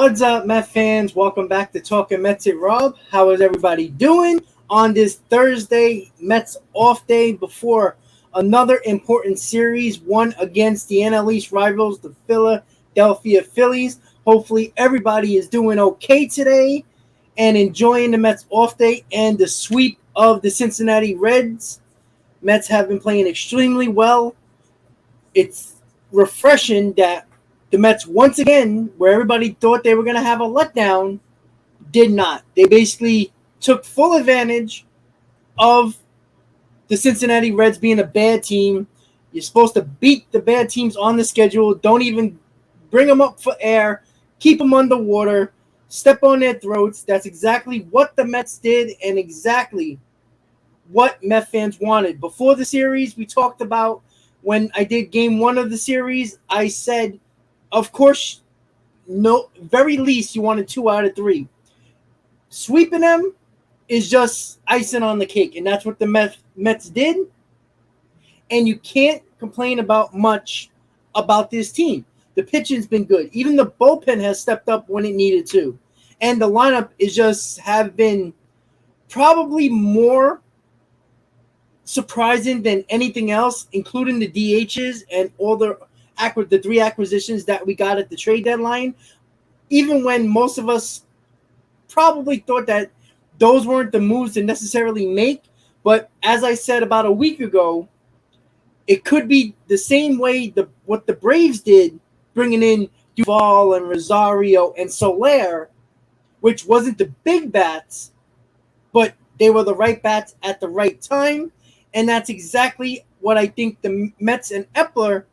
What's up, Met fans? Welcome back to Talking Mets with Rob. How is everybody doing on this Thursday Mets off day before another important series, one against the NL East rivals, the Philadelphia Phillies? Hopefully everybody is doing okay today and enjoying the Mets off day and the sweep of the Cincinnati Reds. Mets have been playing extremely well. It's refreshing that the Mets, once again, where everybody thought they were going to have a letdown, did not. They basically took full advantage of the Cincinnati Reds being a bad team. You're supposed to beat the bad teams on the schedule. Don't even bring them up for air. Keep them underwater. Step on their throats. That's exactly what the Mets did and exactly what Met fans wanted. Before the series, we talked about when I did game one of the series, I said, of course, no, very least you wanted 2 out of 3. Sweeping them is just icing on the cake, and that's what the Mets did. And you can't complain about much about this team. The pitching's been good. Even the bullpen has stepped up when it needed to. And the lineup is just have been probably more surprising than anything else, including the DHs and all the 3 acquisitions that we got at the trade deadline. Even when most of us probably thought that those weren't the moves to necessarily make. But as I said about a week ago, it could be the same way what the Braves did, bringing in Duvall and Rosario and Soler, which wasn't the big bats, but they were the right bats at the right time. And that's exactly what I think the Mets and Epler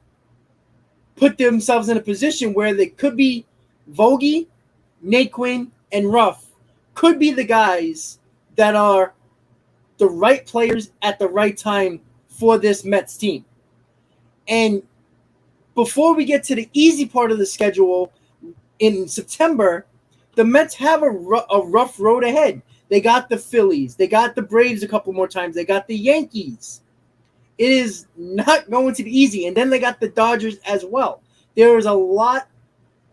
put themselves in a position where they could be Vogie, Naquin, and Ruff could be the guys that are the right players at the right time for this Mets team. And before we get to the easy part of the schedule in September, the Mets have a rough road ahead. They got the Phillies. They got the Braves a couple more times. They got the Yankees. It is not going to be easy. And then they got the Dodgers as well. There is a lot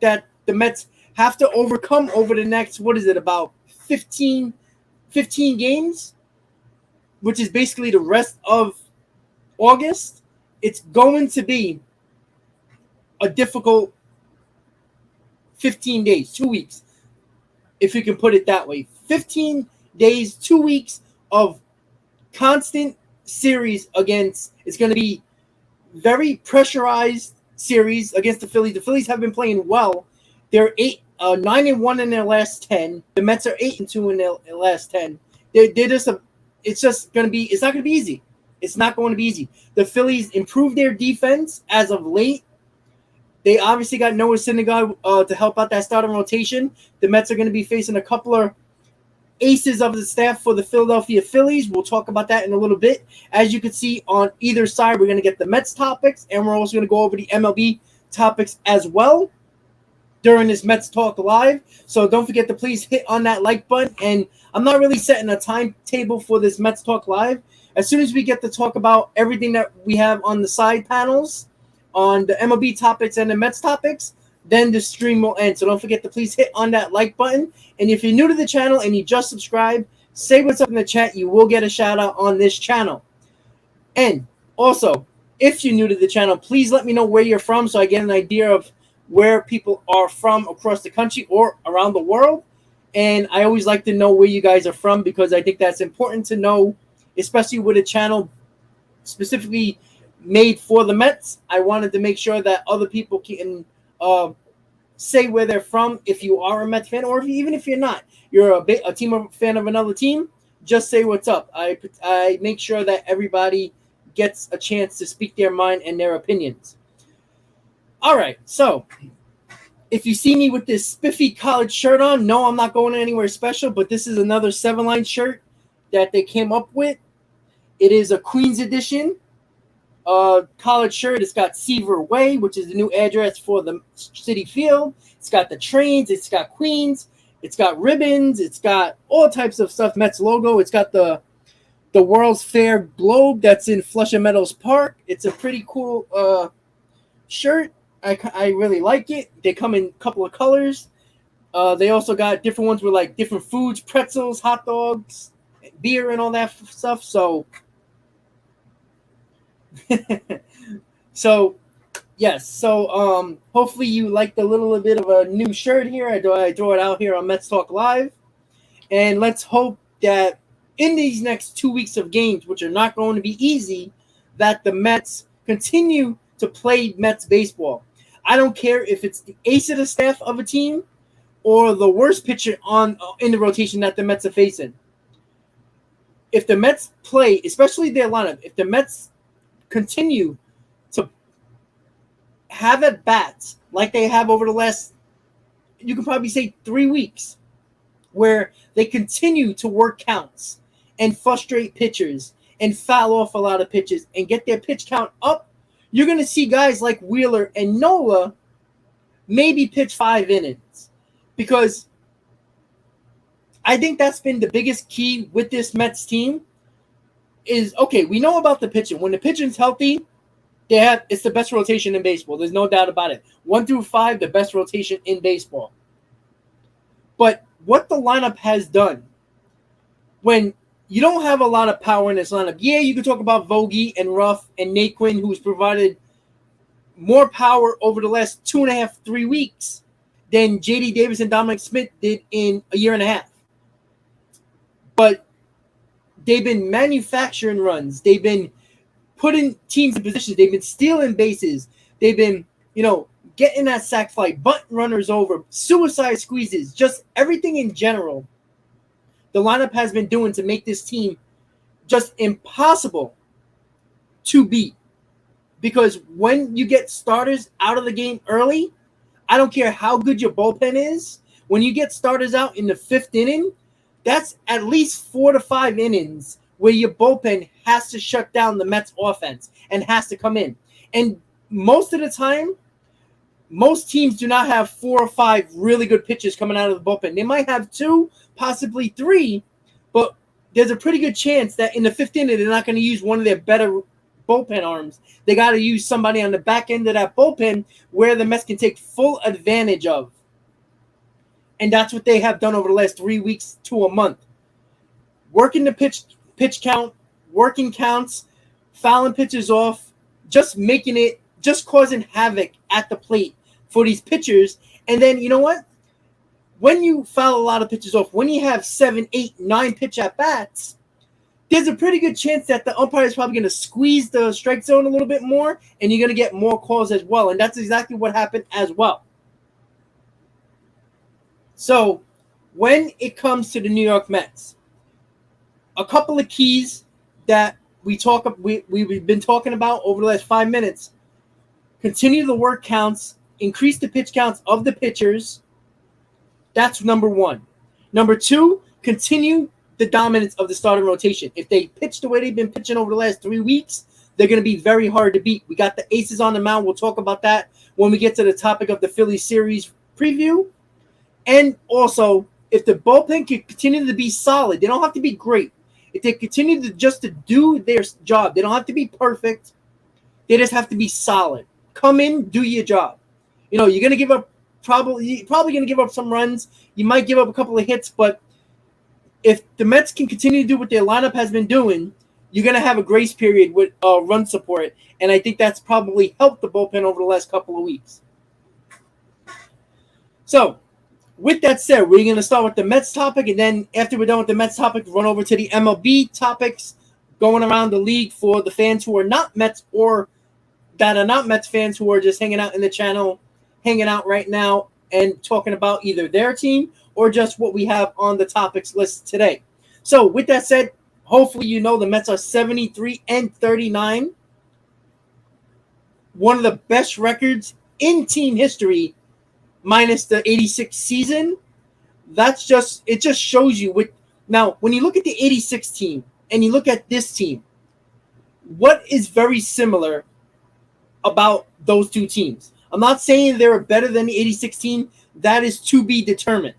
that the Mets have to overcome over the next, about 15 games, which is basically the rest of August. It's going to be a difficult 15 days, 2 weeks, if you can put it that way. 15 days, 2 weeks of constant series against. It's going to be very pressurized series against the Phillies. The Phillies have been playing well. They're 9-1 in their last 10. The Mets are 8-2 in their last 10. They're just it's just going to be. It's not going to be easy. It's not going to be easy. The Phillies improved their defense as of late. They obviously got Noah Syndergaard to help out that starting rotation. The Mets are going to be facing a couple of aces of the staff for the Philadelphia Phillies. We'll talk about that in a little bit. As you can see on either side, we're going to get the Mets topics, and we're also going to go over the MLB topics as well during this Mets Talk Live. So don't forget to please hit on that like button. And I'm not really setting a timetable for this Mets Talk Live. As soon as we get to talk about everything that we have on the side panels, on the MLB topics and the Mets topics, then the stream will end. So don't forget to please hit on that like button. And if you're new to the channel and you just subscribed, say what's up in the chat. You will get a shout out on this channel. And also, if you're new to the channel, please let me know where you're from so I get an idea of where people are from across the country or around the world. And I always like to know where you guys are from because I think that's important to know, especially with a channel specifically made for the Mets. I wanted to make sure that other people can say where they're from if you are a Mets fan, or even if you're not, you're a fan of another team, just say what's up. I make sure that everybody gets a chance to speak their mind and their opinions. All right, so if you see me with this spiffy college shirt on, no, I'm not going anywhere special, but this is another 7-line shirt that they came up with. It is a Queens edition college shirt. It's got Seaver Way, which is the new address for the City Field. It's got the trains. It's got Queens. It's got ribbons. It's got all types of stuff. Mets logo. It's got the World's Fair globe that's in Flushing Meadows Park. It's a pretty cool shirt. I really like it. They come in a couple of colors. They also got different ones with like different foods, pretzels, hot dogs, beer, and all that stuff. So, so yes. So hopefully you liked a little bit of a new shirt here. I throw it out here on Mets Talk Live, and let's hope that in these next 2 weeks of games, which are not going to be easy, that the Mets continue to play Mets baseball. I don't care if it's the ace of the staff of a team or the worst pitcher on in the rotation that the Mets are facing. If the Mets play, especially their lineup, if the Mets continue to have at bats like they have over the last, you can probably say 3 weeks, where they continue to work counts and frustrate pitchers and foul off a lot of pitches and get their pitch count up, you're going to see guys like Wheeler and Nola maybe pitch 5 innings. Because I think that's been the biggest key with this Mets team is, okay, we know about the pitching. When the pitching's healthy, it's the best rotation in baseball. There's no doubt about it. 1 through 5, the best rotation in baseball. But what the lineup has done, when you don't have a lot of power in this lineup, yeah, you can talk about Vogie and Ruff and Naquin, who's provided more power over the last 2.5, 3 weeks than J.D. Davis and Dominic Smith did in a year and a half. But they've been manufacturing runs. They've been putting teams in positions. They've been stealing bases. They've been, getting that sac fly, button runners over, suicide squeezes, just everything in general. The lineup has been doing to make this team just impossible to beat. Because when you get starters out of the game early, I don't care how good your bullpen is, when you get starters out in the 5th inning, that's at least 4 to 5 innings where your bullpen has to shut down the Mets offense and has to come in. And most of the time, most teams do not have 4 or 5 really good pitchers coming out of the bullpen. They might have 2, possibly 3, but there's a pretty good chance that in the 5th inning, they're not going to use one of their better bullpen arms. They got to use somebody on the back end of that bullpen where the Mets can take full advantage of. And that's what they have done over the last 3 weeks to a month. Working the pitch count, working counts, fouling pitches off, just causing havoc at the plate for these pitchers. And then, you know what? When you foul a lot of pitches off, when you have 7, 8, 9 pitch at-bats, there's a pretty good chance that the umpire is probably going to squeeze the strike zone a little bit more, and you're going to get more calls as well. And that's exactly what happened as well. So when it comes to the New York Mets, a couple of keys that we've been talking about over the last 5 minutes: continue the work counts, increase the pitch counts of the pitchers. That's number 1. Number 2, continue the dominance of the starting rotation. If they pitch the way they've been pitching over the last 3 weeks, they're going to be very hard to beat. We got the aces on the mound. We'll talk about that when we get to the topic of the Phillies series preview. And also, if the bullpen can continue to be solid, they don't have to be great. If they continue to do their job, they don't have to be perfect. They just have to be solid. Come in, do your job. You're going to give up probably going to give up some runs. You might give up a couple of hits, but if the Mets can continue to do what their lineup has been doing, you're going to have a grace period with run support, and I think that's probably helped the bullpen over the last couple of weeks. So, with that said, we're going to start with the Mets topic, and then after we're done with the Mets topic, run over to the MLB topics going around the league for the fans who are not Mets or that are not Mets fans who are just hanging out in the channel, hanging out right now and talking about either their team or just what we have on the topics list today. So with that said, hopefully the Mets are 73-39. One of the best records in team history, minus the 86 season. It just shows you now when you look at the 86 team and you look at this team, what is very similar about those two teams? I'm not saying they're better than the 86 team. That is to be determined.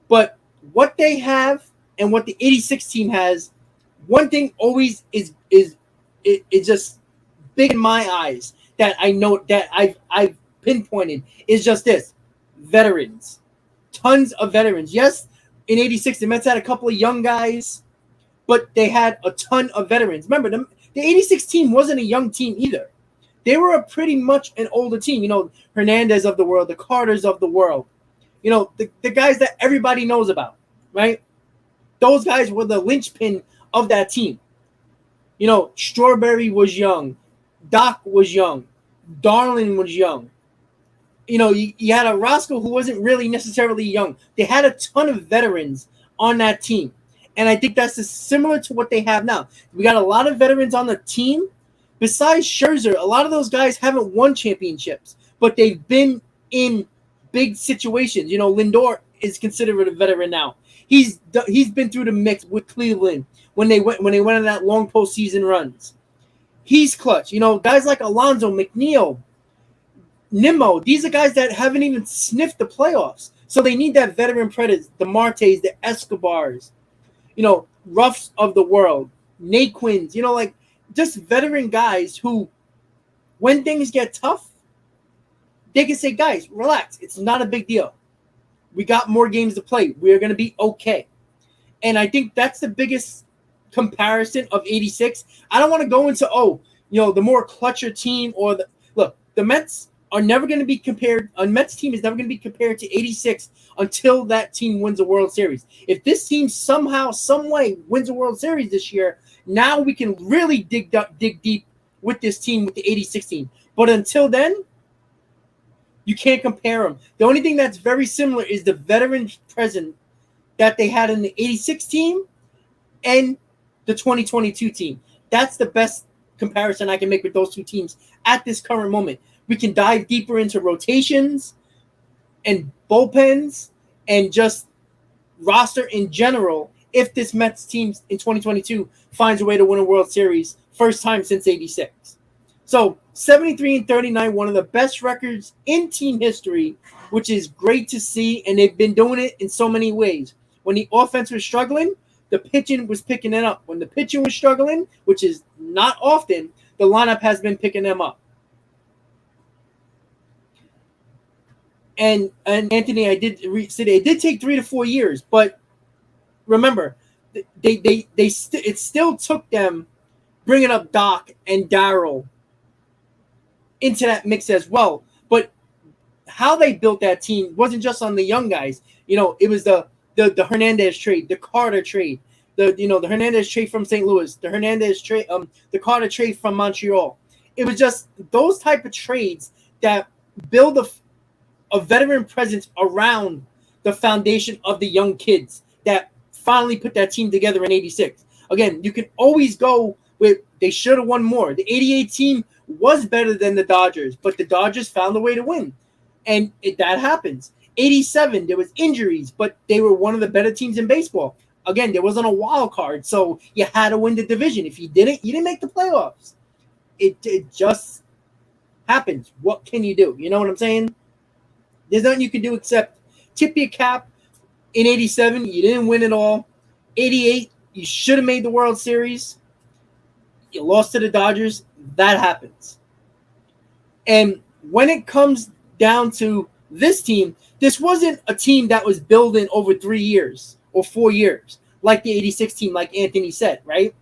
But what they have and what the 86 team has, one thing always is just big in my eyes that I know that I've pinpointed is just this: veterans, tons of veterans. Yes, in '86, the Mets had a couple of young guys, but they had a ton of veterans. Remember, the '86 team wasn't a young team either. They were a pretty much an older team. Hernandez of the world, the Carters of the world. The guys that everybody knows about, right? Those guys were the linchpin of that team. Strawberry was young. Doc was young. Darlin was young. You had a Roscoe who wasn't really necessarily young. They had a ton of veterans on that team. And I think that's similar to what they have now. We got a lot of veterans on the team. Besides Scherzer, a lot of those guys haven't won championships, but they've been in big situations. Lindor is considered a veteran now. He's been through the mix with Cleveland when they went on that long postseason runs. He's clutch. Guys like Alonso, McNeil, Nimmo, these are guys that haven't even sniffed the playoffs. So they need that veteran presence, the Martes, the Escobars, Ruffs of the world, Naquins, just veteran guys who, when things get tough, they can say, guys, relax. It's not a big deal. We got more games to play. We're going to be okay. And I think that's the biggest comparison of '86. I don't want to go into, the more clutcher team the Mets are never going to be compared. A Mets team is never going to be compared to '86 until that team wins a World Series. If this team somehow, some way wins a World Series this year, now we can really dig deep with this team, with the '86 team. But until then, you can't compare them. The only thing that's very similar is the veteran presence that they had in the '86 team and the 2022 team. That's the best comparison I can make with those two teams at this current moment. We can dive deeper into rotations and bullpens and just roster in general if this Mets team in 2022 finds a way to win a World Series, first time since '86. So 73-39, one of the best records in team history, which is great to see, and they've been doing it in so many ways. When the offense was struggling, the pitching was picking it up. When the pitching was struggling, which is not often, the lineup has been picking them up. And Anthony, I did say it did take 3 to 4 years, but remember, it still took them bringing up Doc and Darryl into that mix as well. But how they built that team wasn't just on the young guys. It was the Hernandez trade, the Carter trade, the Hernandez trade from St. Louis, the Hernandez trade, the Carter trade from Montreal. It was just those type of trades that build a veteran presence around the foundation of the young kids that finally put that team together in '86. Again, you can always go with they should have won more. The '88 team was better than the Dodgers, but the Dodgers found a way to win. And that happens. '87, there was injuries, but they were one of the better teams in baseball. Again, there wasn't a wild card, so you had to win the division. If you didn't make the playoffs. It just happens. What can you do? You know what I'm saying? There's nothing you can do except tip your cap. In '87, you didn't win it all. '88, you should have made the World Series. You lost to the Dodgers. That happens. And when it comes down to this team, this wasn't a team that was building over 3 years or 4 years like the '86 team, like Anthony said, right?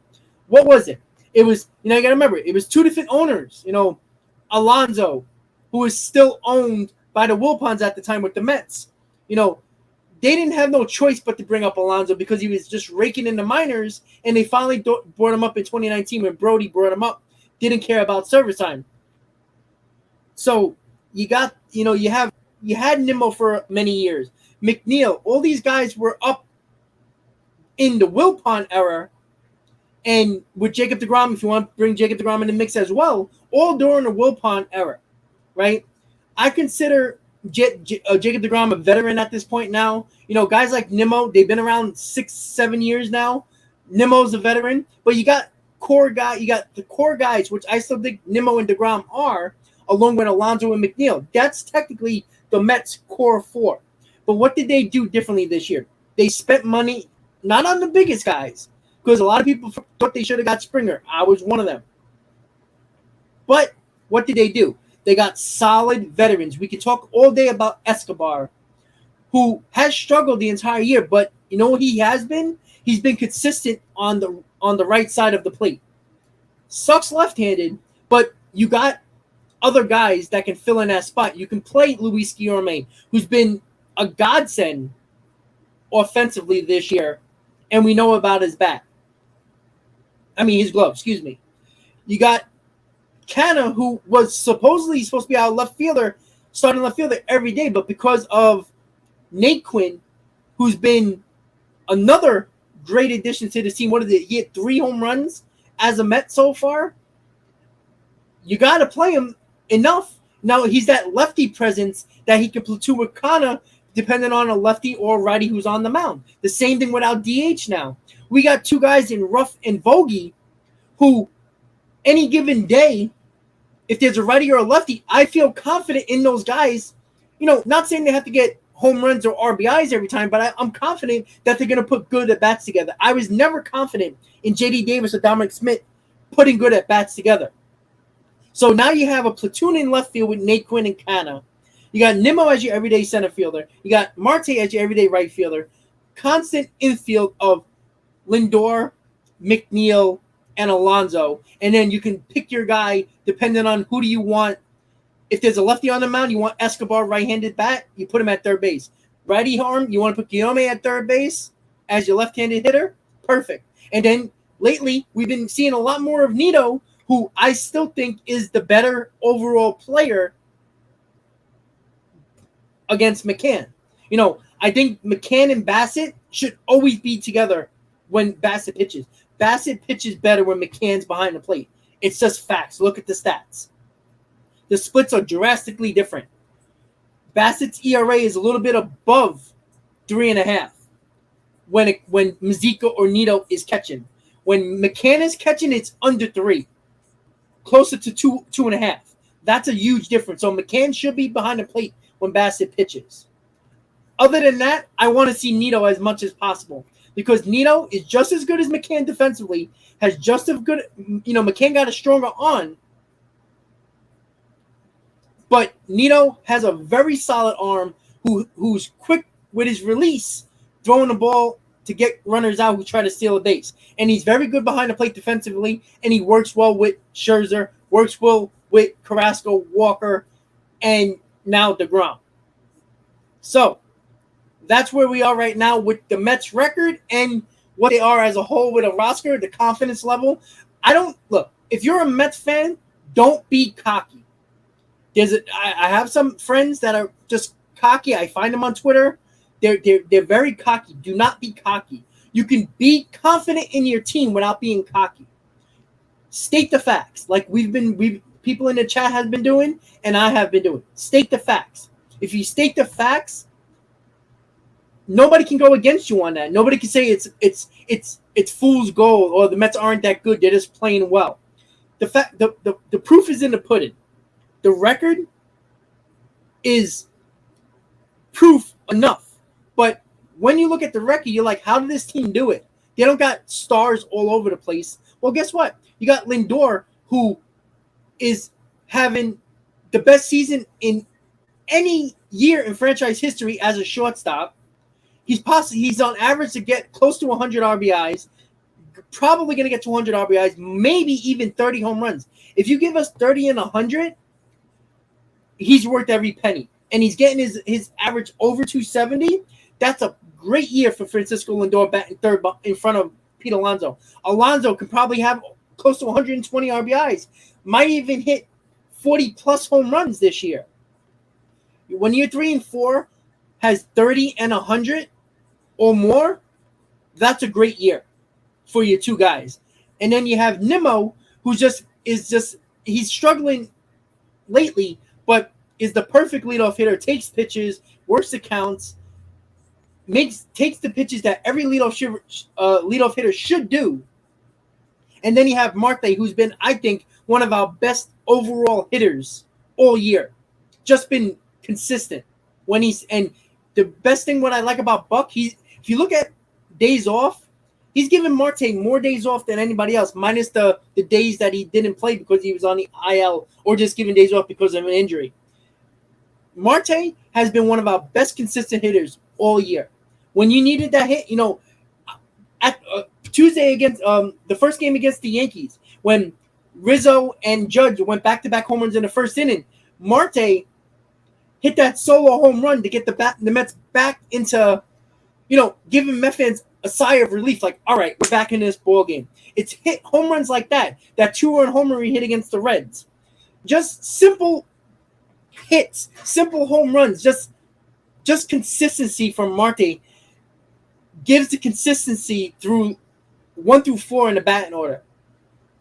What was it? It was, you got to remember, it was two different owners. Alonso, who was still owned by the Wilpons at the time with the Mets. They didn't have no choice but to bring up Alonso because he was just raking in the minors, and they finally brought him up in 2019 when Brody brought him up. Didn't care about service time. So you got, you had Nimmo for many years. McNeil, all these guys were up in the Wilpon era, and with Jacob deGrom, if you want to bring Jacob deGrom in the mix as well, all during the Wilpon era, right? I consider Jacob deGrom a veteran at this point now. Guys like Nimmo, they've been around 6-7 years now. Nimmo's a veteran, but you got the core guys, which I still think Nimmo and deGrom are, along with Alonso and McNeil. That's technically the Mets' core four. But what did they do differently this year? They spent money not on the biggest guys, because a lot of people thought they should have got Springer. I was one of them. But what did they do? They got solid veterans. We could talk all day about Escobar, who has struggled the entire year, but you know what he has been? He's been consistent on the right side of the plate. Sucks left-handed, but you got other guys that can fill in that spot. You can play Luis Guillorme, who's been a godsend offensively this year, and we know about his bat. I mean, his glove, excuse me. You got Canna, who was supposedly supposed to be our left fielder, starting left fielder every day, but because of Nate Quinn, who's been another great addition to the team. What is it? He hit 3 home runs as a Met so far. You got to play him enough. Now, he's that lefty presence that he can platoon with Kana, depending on a lefty or righty who's on the mound. The same thing without DH now. We got 2 guys in Ruff and Vogie who, any given day, if there's a righty or a lefty, I feel confident in those guys. You know, not saying they have to get home runs or RBIs every time, but I'm confident that they're going to put good at-bats together. I was never confident in J.D. Davis or Dominic Smith putting good at-bats together. So now you have a platoon in left field with Nate Quinn and Canna. You got Nimmo as your everyday center fielder. You got Marte as your everyday right fielder. Constant infield of Lindor, McNeil, and Alonso. And then you can pick your guy depending on who do you want. If there's a lefty on the mound, you want Escobar right-handed bat, you put him at third base. Righty arm, you want to put Guillorme at third base as your left-handed hitter? Perfect. And then lately, we've been seeing a lot more of Nito, who I still think is the better overall player against McCann. You know, I think McCann and Bassett should always be together when Bassett pitches. Bassett pitches better when McCann's behind the plate. It's just facts. Look at the stats. The splits are drastically different. Bassett's ERA is a little bit above 3.5 when Mazika or Nito is catching. When McCann is catching, it's under 3, closer to 2.5. That's a huge difference. So McCann should be behind the plate when Bassett pitches. Other than that, I want to see Nito as much as possible because Nito is just as good as McCann defensively, has just as good, McCann got a stronger on, but Nito has a very solid arm who's quick with his release, throwing the ball to get runners out who try to steal a base. And he's very good behind the plate defensively, and he works well with Scherzer, works well with Carrasco, Walker, and now DeGrom. So that's where we are right now with the Mets record and what they are as a whole with a roster, the confidence level. If you're a Mets fan, don't be cocky. I have some friends that are just cocky. I find them on Twitter. They're very cocky. Do not be cocky. You can be confident in your team without being cocky. State the facts, like people in the chat have been doing, and I have been doing. State the facts. If you state the facts, nobody can go against you on that. Nobody can say it's fool's gold or the Mets aren't that good. They're just playing well. The proof is in the pudding. The record is proof enough. But when you look at the record, you're like, how did this team do it? They don't got stars all over the place. Well, guess what? You got Lindor, who is having the best season in any year in franchise history as a shortstop. He's on average to get close to 100 RBIs, probably going to get 200 RBIs, maybe even 30 home runs. If you give us 30 and 100, he's worth every penny. And he's getting his average over 270. That's a great year for Francisco Lindor batting third in front of Pete Alonso. Alonso can probably have close to 120 RBIs. Might even hit 40-plus home runs this year. When you're 3 and 4 has 30 and 100 or more, that's a great year for your 2 guys. And then you have Nimmo, who he's struggling lately, but is the perfect leadoff hitter, takes pitches, works the counts, takes the pitches that every leadoff hitter should do. And then you have Marte, who's been, I think, one of our best overall hitters all year. Just been consistent. And the best thing what I like about Buck, if you look at days off, he's given Marte more days off than anybody else, minus the days that he didn't play because he was on the IL or just giving days off because of an injury. Marte has been one of our best consistent hitters all year. When you needed that hit, at Tuesday against the first game against the Yankees, when Rizzo and Judge went back-to-back home runs in the first inning, Marte hit that solo home run to get the Mets back into, giving Met fans a sigh of relief. Like, all right, we're back in this ball game. It's hit home runs like that 2-run homer he hit against the Reds. Just simple hits, simple home runs, just consistency from Marte gives the consistency through 1 through 4 in the batting order.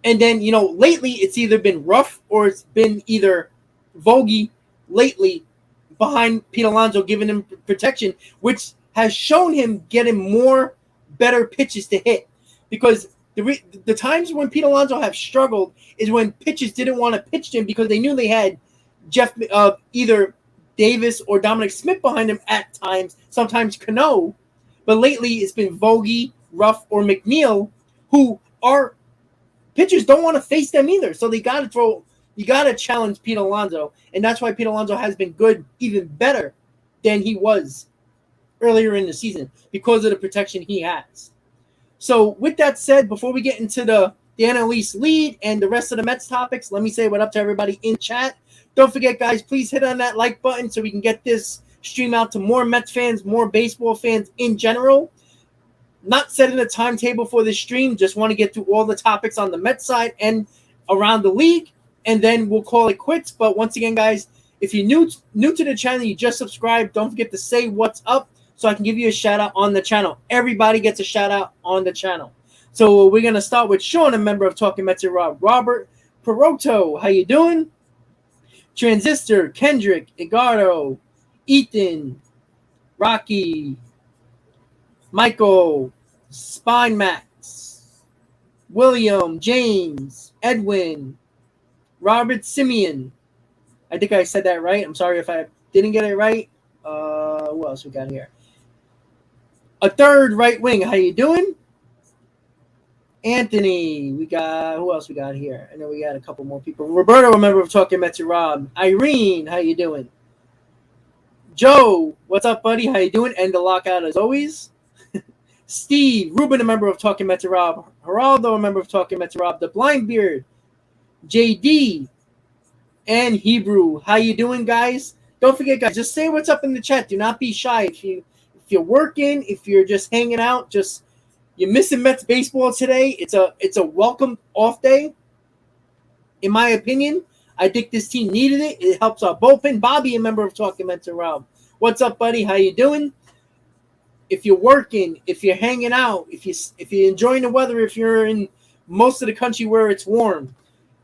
And then, lately it's either been rough or it's been either Vogie lately behind Pete Alonso, giving him protection, which has shown him getting more better pitches to hit. Because the times when Pete Alonso have struggled is when pitchers didn't want to pitch to him because they knew they had either Davis or Dominic Smith behind him at times, sometimes Cano. But lately it's been Vogie, Ruff, or McNeil, who are pitchers don't want to face them either. So you got to challenge Pete Alonso. And that's why Pete Alonso has been good, even better than he was earlier in the season because of the protection he has. So with that said, before we get into the NL East lead and the rest of the Mets topics, let me say what up to everybody in chat. Don't forget, guys, please hit on that like button so we can get this stream out to more Mets fans, more baseball fans in general. Not setting a timetable for this stream. Just want to get through all the topics on the Mets side and around the league, and then we'll call it quits. But once again, guys, if you're new to the channel, you just subscribed, don't forget to say what's up so I can give you a shout-out on the channel. Everybody gets a shout-out on the channel. So we're going to start with Sean, a member of Talking Mets and Rob. Robert Peroto, how you doing? Transistor, Kendrick, Edgardo, Ethan, Rocky, Michael, Spine Max, William, James, Edwin, Robert Simeon. I think I said that right. I'm sorry if I didn't get it right. Who else we got here? A third right wing. How you doing? Anthony. We got, who else we got here? I know we got a couple more people. Roberto, a member of Talking Mets and Rob. Irene, how you doing? Joe, what's up, buddy? How you doing? End the lockout as always. Steve, Ruben, a member of Talking Mets and Rob. Geraldo, a member of Talking Mets and Rob. The Blindbeard, JD, and Hebrew. How you doing, guys? Don't forget, guys, just say what's up in the chat. Do not be shy. If you're working, if you're just hanging out, you're missing Mets baseball today. It's a welcome off day. In my opinion, I think this team needed it. It helps our bullpen. Bobby, a member of Talking Mets and Rob. What's up, buddy? How you doing? If you're working, if you're hanging out, if you're enjoying the weather, if you're in most of the country where it's warm,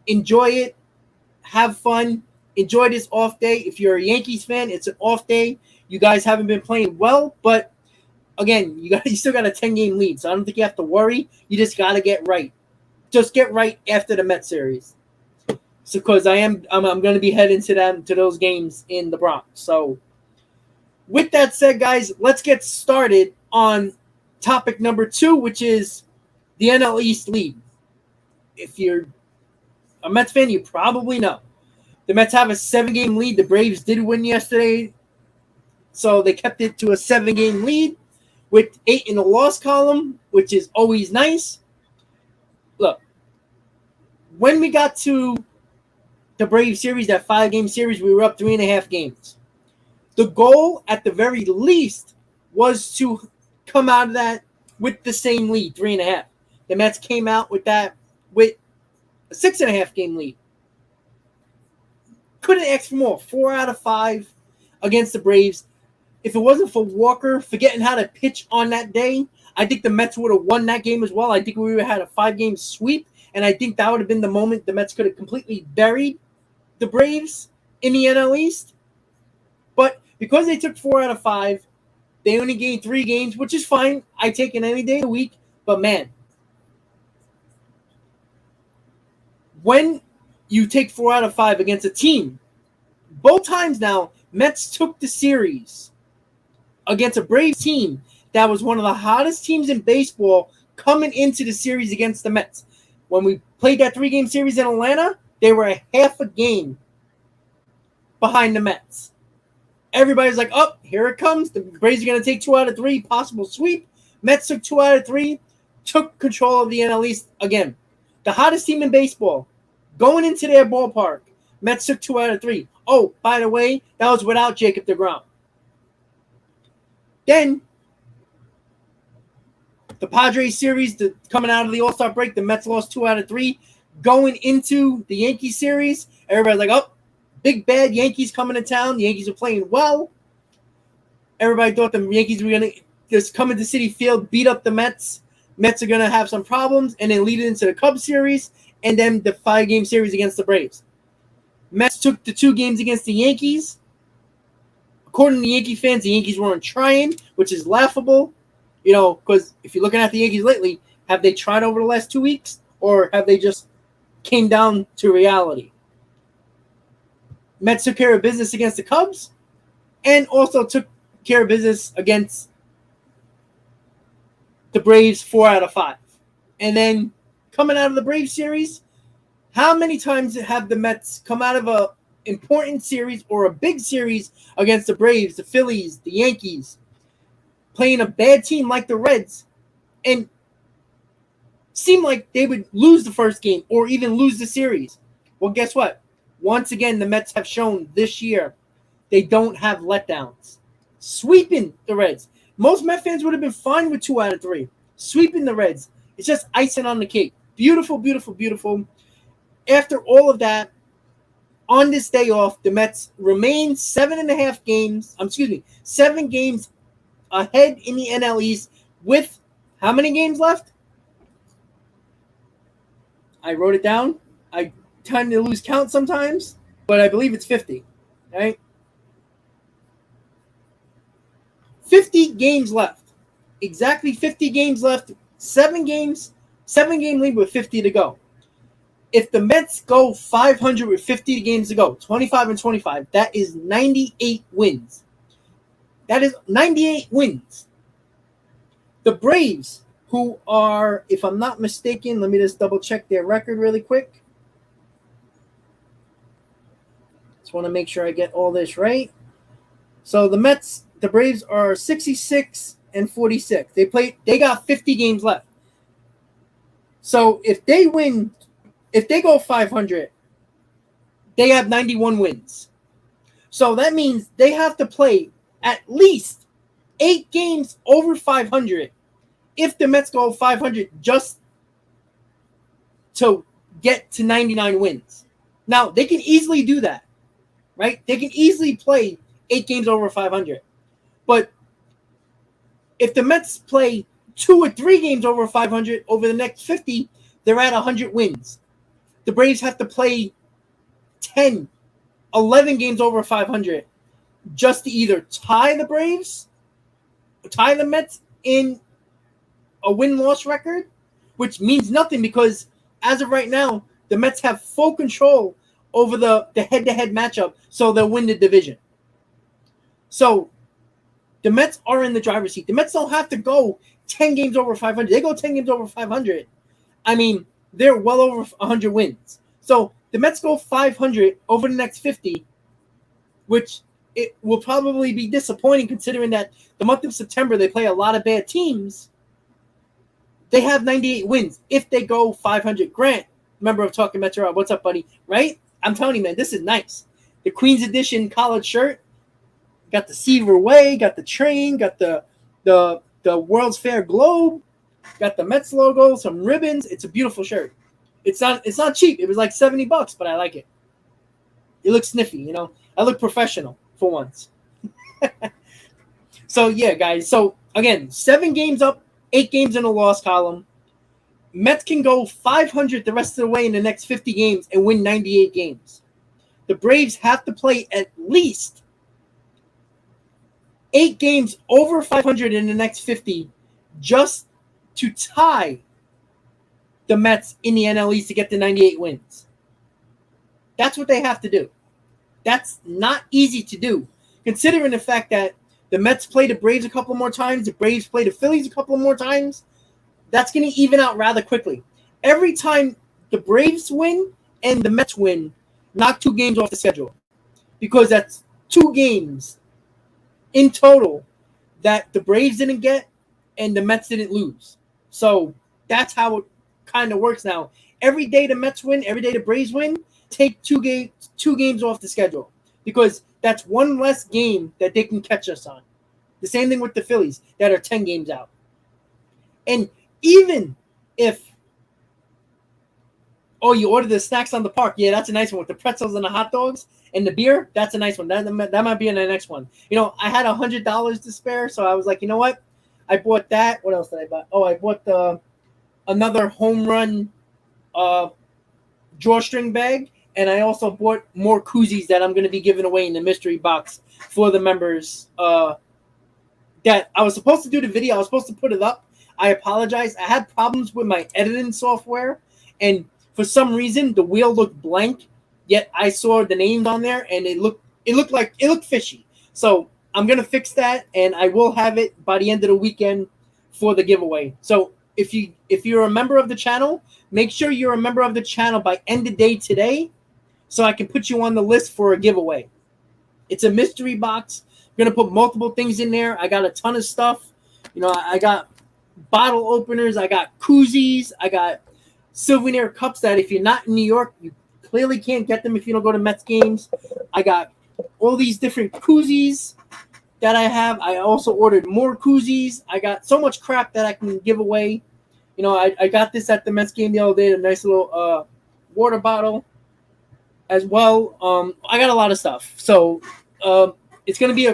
enjoy it. Have fun. Enjoy this off day. If you're a Yankees fan, it's an off day. You guys haven't been playing well, but again, you still got a 10-game lead, so I don't think you have to worry. You just got to get right. Just get right after the Mets series. So, because I'm going to be heading to those games in the Bronx. So, with that said, guys, let's get started on topic number 2, which is the NL East lead. If you're a Mets fan, you probably know. The Mets have a 7-game lead. The Braves did win yesterday, so they kept it to a 7-game lead with 8 in the loss column, which is always nice. Look, when we got to the Braves series, that 5-game series, we were up 3.5 games. The goal, at the very least, was to come out of that with the same lead, 3.5. The Mets came out with a 6.5 game lead. Couldn't ask for more. 4 out of 5 against the Braves. If it wasn't for Walker forgetting how to pitch on that day, I think the Mets would have won that game as well. I think we would have had a 5-game sweep, and I think that would have been the moment the Mets could have completely buried the Braves in the NL East. But because they took 4 out of 5, they only gained 3 games, which is fine. I take it any day of the week. But, man, when you take 4 out of 5 against a team, both times now, Mets took the series against a Braves team that was one of the hottest teams in baseball coming into the series against the Mets. When we played that 3-game series in Atlanta, they were a half a game behind the Mets. Everybody's like, oh, here it comes. The Braves are going to take 2 out of 3, possible sweep. Mets took 2 out of 3, took control of the NL East again. The hottest team in baseball, going into their ballpark, Mets took 2 out of 3. Oh, by the way, that was without Jacob deGrom. Then, the Padres series, coming out of the All-Star break, the Mets lost 2 out of 3. Going into the Yankees series, everybody's like, oh, big bad Yankees coming to town. The Yankees are playing well. Everybody thought the Yankees were going to just come into Citi Field, beat up the Mets. Mets are going to have some problems, and then lead it into the Cubs series, and then the 5-game series against the Braves. Mets took the 2 games against the Yankees. According to Yankee fans, the Yankees weren't trying, which is laughable. You know, because if you're looking at the Yankees lately, have they tried over the last 2 weeks, or have they just came down to reality? Mets took care of business against the Cubs, and also took care of business against the Braves 4 out of 5. And then coming out of the Braves series, how many times have the Mets come out of a important series or a big series against the Braves, the Phillies, the Yankees, playing a bad team like the Reds, and seem like they would lose the first game or even lose the series? Well, guess what? Once again, the Mets have shown this year they don't have letdowns. Sweeping the Reds. Most Met fans would have been fine with 2 out of 3. Sweeping the Reds. It's just icing on the cake. Beautiful, beautiful, beautiful. After all of that, on this day off, the Mets remain 7 games ahead in the NL East with how many games left? I wrote it down. I tend to lose count sometimes, but I believe it's 50. Right? 50 games left. Exactly 50 games left. 7-game lead with 50 to go. If the Mets go 500 with 50 games to go, 25-25, that is 98 wins. That is 98 wins. The Braves, who are, if I'm not mistaken, let me just double check their record really quick. Just want to make sure I get all this right. So the Braves are 66-46. They got 50 games left. So if they go 500, they have 91 wins. So that means they have to play at least 8 games over 500 if the Mets go 500 just to get to 99 wins. Now, they can easily do that, right? They can easily play 8 games over 500. But if the Mets play 2 or 3 games over 500 over the next 50, they're at 100 wins. The Braves have to play 10, 11 games over 500 just to either tie the Mets in a win-loss record, which means nothing because as of right now, the Mets have full control over the head-to-head matchup, so they'll win the division. So the Mets are in the driver's seat. The Mets don't have to go 10 games over 500. They go 10 games over 500. I mean, they're well over 100 wins. So the Mets go 500 over the next 50, which it will probably be disappointing considering that the month of September they play a lot of bad teams. They have 98 wins if they go 500. Grant, member of Talking Metro, what's up, buddy? Right? I'm telling you, man, this is nice. The Queen's Edition collared shirt. Got the Seaver Way, got the train, got the World's Fair globe, got the Mets logo, some ribbons. It's a beautiful shirt. It's not cheap. It was like $70, but I like it. It looks sniffy, you know. I look professional for once. So yeah, guys. So again, 7 games up, 8 games in the loss column. Mets can go 500 the rest of the way in the next 50 games and win 98 games. The Braves have to play at least 8 games over 500 in the next 50 just to tie the Mets in the NL East to get to 98 wins. That's what they have to do. That's not easy to do, considering the fact that the Mets play the Braves a couple more times, the Braves play the Phillies a couple more times. That's going to even out rather quickly. Every time the Braves win and the Mets win, knock 2 games off the schedule, because that's 2 games in total that the Braves didn't get and the Mets didn't lose. So that's how it kind of works now. Every day the Mets win, every day the Braves win, take two games off the schedule because that's one less game that they can catch us on. The same thing with the Phillies that are 10 games out. And even if you order the snacks on the park, yeah, that's a nice one with the pretzels and the hot dogs and the beer. That's a nice one. That might be in the next one. I had $100 to spare, so I was like, you know what? I bought that. What else did I buy? Oh, I bought another home run drawstring bag, and I also bought more koozies that I'm going to be giving away in the mystery box for the members. That I was supposed to do the video. I was supposed to put it up. I apologize. I had problems with my editing software, and for some reason the wheel looked blank. Yet I saw the names on there, and it looked fishy. So I'm gonna fix that, and I will have it by the end of the weekend for the giveaway. So if you're a member of the channel, make sure you're a member of the channel by end of day today, so I can put you on the list for a giveaway. It's a mystery box. I'm gonna put multiple things in there. I got a ton of stuff. I got bottle openers. I got koozies. I got souvenir cups that if you're not in New York, you clearly can't get them if you don't go to Mets games. I got all these different koozies that I have. I also ordered more koozies. I got so much crap that I can give away. I got this at the Mets game the other day, a nice little water bottle as well. I got a lot of stuff. So it's going to be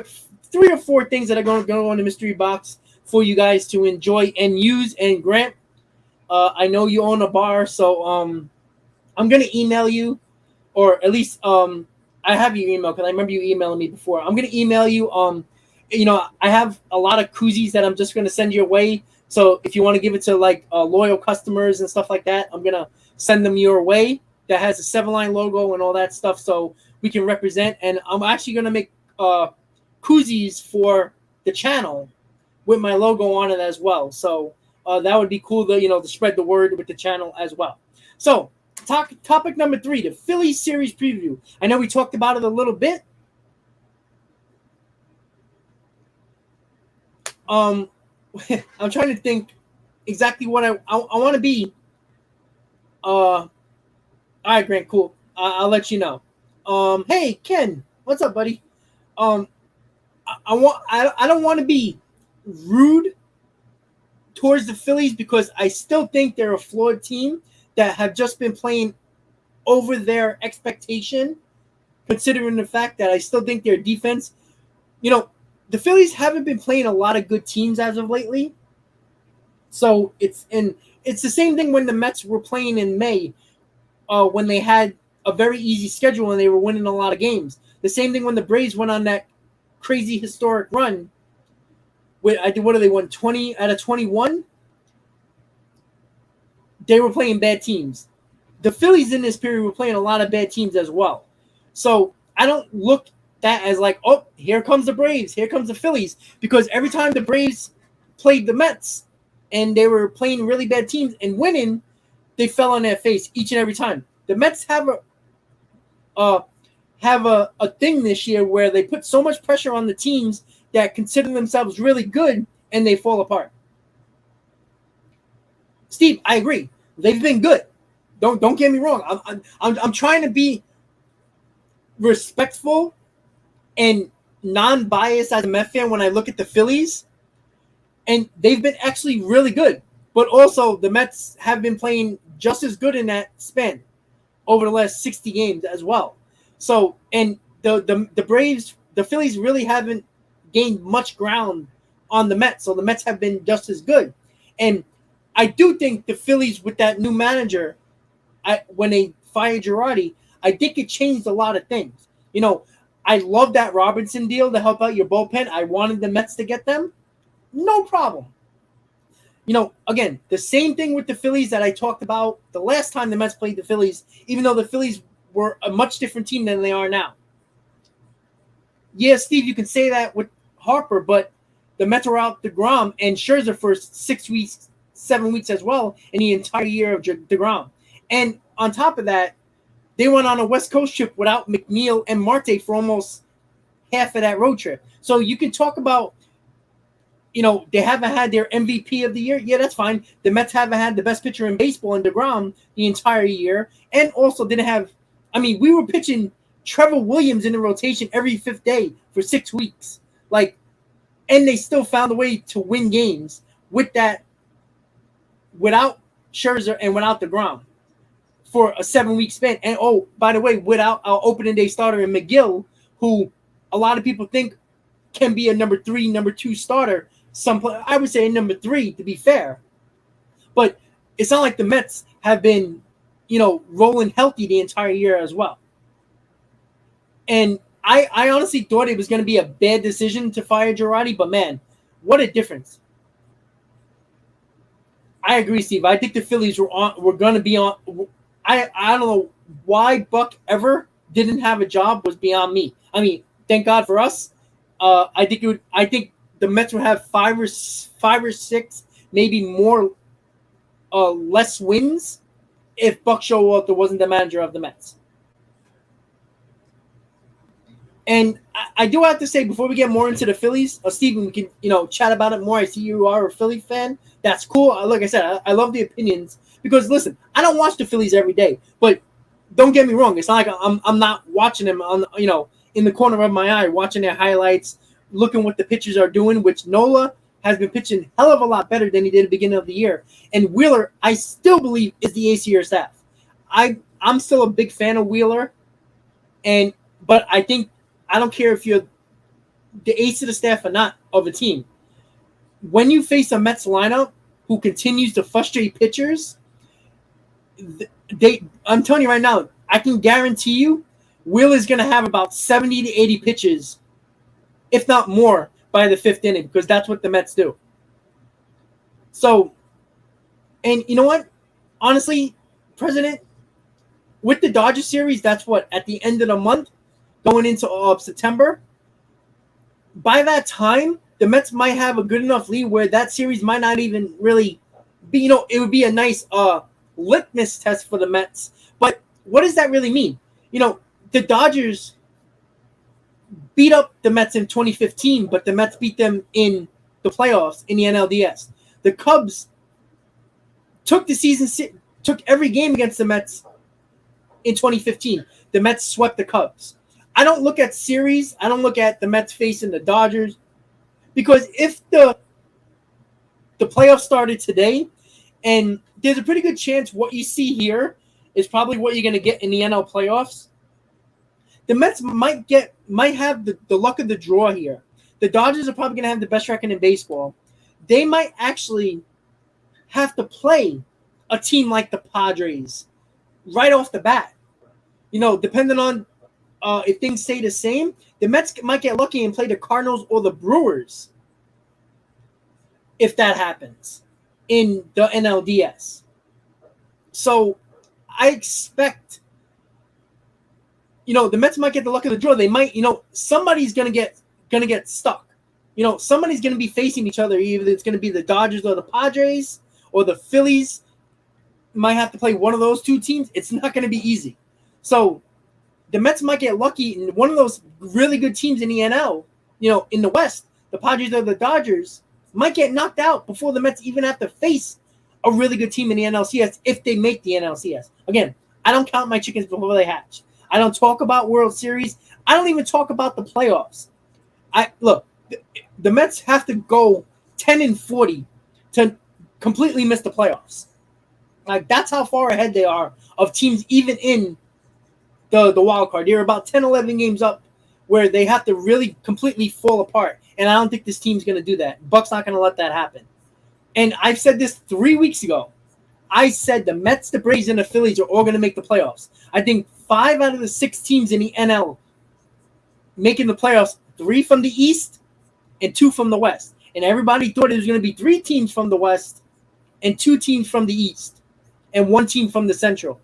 3 or 4 things that are going to go in the mystery box for you guys to enjoy and use. And Grant, I know you own a bar, so I'm going to email you, or at least I have your email because I remember you emailing me before. I'm going to email you. I have a lot of koozies that I'm just going to send your way. So if you want to give it to loyal customers and stuff like that, I'm going to send them your way. That has a 7-line logo and all that stuff, so we can represent. And I'm actually going to make koozies for the channel with my logo on it as well. So that would be cool to spread the word with the channel as well. So topic number 3, the Phillies series preview. I know we talked about it a little bit. I'm trying to think exactly what I want to be. All right, Grant, cool. I'll let you know. Hey, Ken, what's up, buddy? I don't want to be rude towards the Phillies because I still think they're a flawed team that have just been playing over their expectation, considering the fact that I still think their defense, the Phillies haven't been playing a lot of good teams as of lately. So it's the same thing when the Mets were playing in May. When they had a very easy schedule and they were winning a lot of games. The same thing when the Braves went on that crazy historic run. What do they won 20 out of 21? They were playing bad teams. The Phillies in this period were playing a lot of bad teams as well. So I don't look that as like, oh, here comes the Braves, here comes the Phillies, because every time the Braves played the Mets and they were playing really bad teams and winning, they fell on their face each and every time. The Mets have a thing this year where they put so much pressure on the teams that consider themselves really good and they fall apart. Steve, I agree. They've been good. Don't get me wrong. I'm trying to be respectful and non-biased as a Met fan when I look at the Phillies, and they've been actually really good. But also, the Mets have been playing just as good in that span over the last 60 games as well. So, and the Braves, the Phillies really haven't gained much ground on the Mets. So the Mets have been just as good. And I do think the Phillies with that new manager, when they fired Girardi, I think it changed a lot of things. I love that Robinson deal to help out your bullpen. I wanted the Mets to get them. No problem. Again, the same thing with the Phillies that I talked about the last time the Mets played the Phillies, even though the Phillies were a much different team than they are now. Yeah, Steve, you can say that with Harper, but the Mets were out DeGrom and Scherzer for 6 weeks, 7 weeks as well in the entire year of DeGrom. And on top of that, they went on a West Coast trip without McNeil and Marte for almost half of that road trip. So you can talk about, they haven't had their MVP of the year. Yeah, that's fine. The Mets haven't had the best pitcher in baseball in DeGrom the entire year, and also didn't have. I mean, we were pitching Trevor Williams in the rotation every fifth day for 6 weeks, and they still found a way to win games with that, without Scherzer and without DeGrom for a 7-week span. And by the way, without our opening day starter in McGill, who a lot of people think can be a number 3, number 2 starter. I would say a number 3 to be fair. But it's not like the Mets have been, rolling healthy the entire year as well. And I honestly thought it was going to be a bad decision to fire Girardi, but man, what a difference. I agree, Steve. I think the Phillies were going to be on. I don't know why Buck ever didn't have a job was beyond me. I mean, thank God for us. I think the Mets would have 5 or 6, maybe more, less wins if Buck Showalter wasn't the manager of the Mets. And I do have to say, before we get more into the Phillies, Steven, we can chat about it more. I see you are a Philly fan. That's cool. Like I said, I love the opinions because listen, I don't watch the Phillies every day, but don't get me wrong. It's not like I'm not watching them on in the corner of my eye, watching their highlights, looking what the pitchers are doing. Which Nola has been pitching hell of a lot better than he did at the beginning of the year, and Wheeler, I still believe, is the ace of your staff. I'm still a big fan of Wheeler, but I think I don't care if you're the ace of the staff or not of a team. When you face a Mets lineup who continues to frustrate pitchers, I'm telling you right now, I can guarantee you, Will is going to have about 70 to 80 pitches, if not more, by the 5th inning, because that's what the Mets do. So, and you know what? Honestly, President, with the Dodgers series, that's what, at the end of the month, going into September, by that time, the Mets might have a good enough lead where that series might not even really be, it would be a nice litmus test for the Mets. But what does that really mean? The Dodgers beat up the Mets in 2015, but the Mets beat them in the playoffs in the NLDS. The Cubs took every game against the Mets in 2015. The Mets swept the Cubs. I don't look at series. I don't look at the Mets facing the Dodgers, because if the playoffs started today, and there's a pretty good chance what you see here is probably what you're going to get in the NL playoffs. The Mets might have the luck of the draw here. The Dodgers are probably going to have the best record in baseball. They might actually have to play a team like the Padres right off the bat. Depending on if things stay the same, the Mets might get lucky and play the Cardinals or the Brewers if that happens in the NLDS. So I expect, the Mets might get the luck of the draw. They might, somebody's gonna get stuck. Somebody's gonna be facing each other. Either it's gonna be the Dodgers or the Padres, or the Phillies might have to play one of those two teams. It's not gonna be easy. So the Mets might get lucky, and one of those really good teams in the NL, in the West, the Padres or the Dodgers, might get knocked out before the Mets even have to face a really good team in the NLCS if they make the NLCS. Again, I don't count my chickens before they hatch. I don't talk about World Series. I don't even talk about the playoffs. Look, the Mets have to go 10-40 to completely miss the playoffs. That's how far ahead they are of teams even in the wild card. They're about 10, 11 games up where they have to really completely fall apart. And I don't think this team's going to do that. Buck's not going to let that happen. And I've said this 3 weeks ago. I said the Mets, the Braves, and the Phillies are all going to make the playoffs. I think 5 out of the 6 teams in the NL making the playoffs, 3 from the East and 2 from the West. And everybody thought it was going to be 3 teams from the West and 2 teams from the East and 1 team from the Central.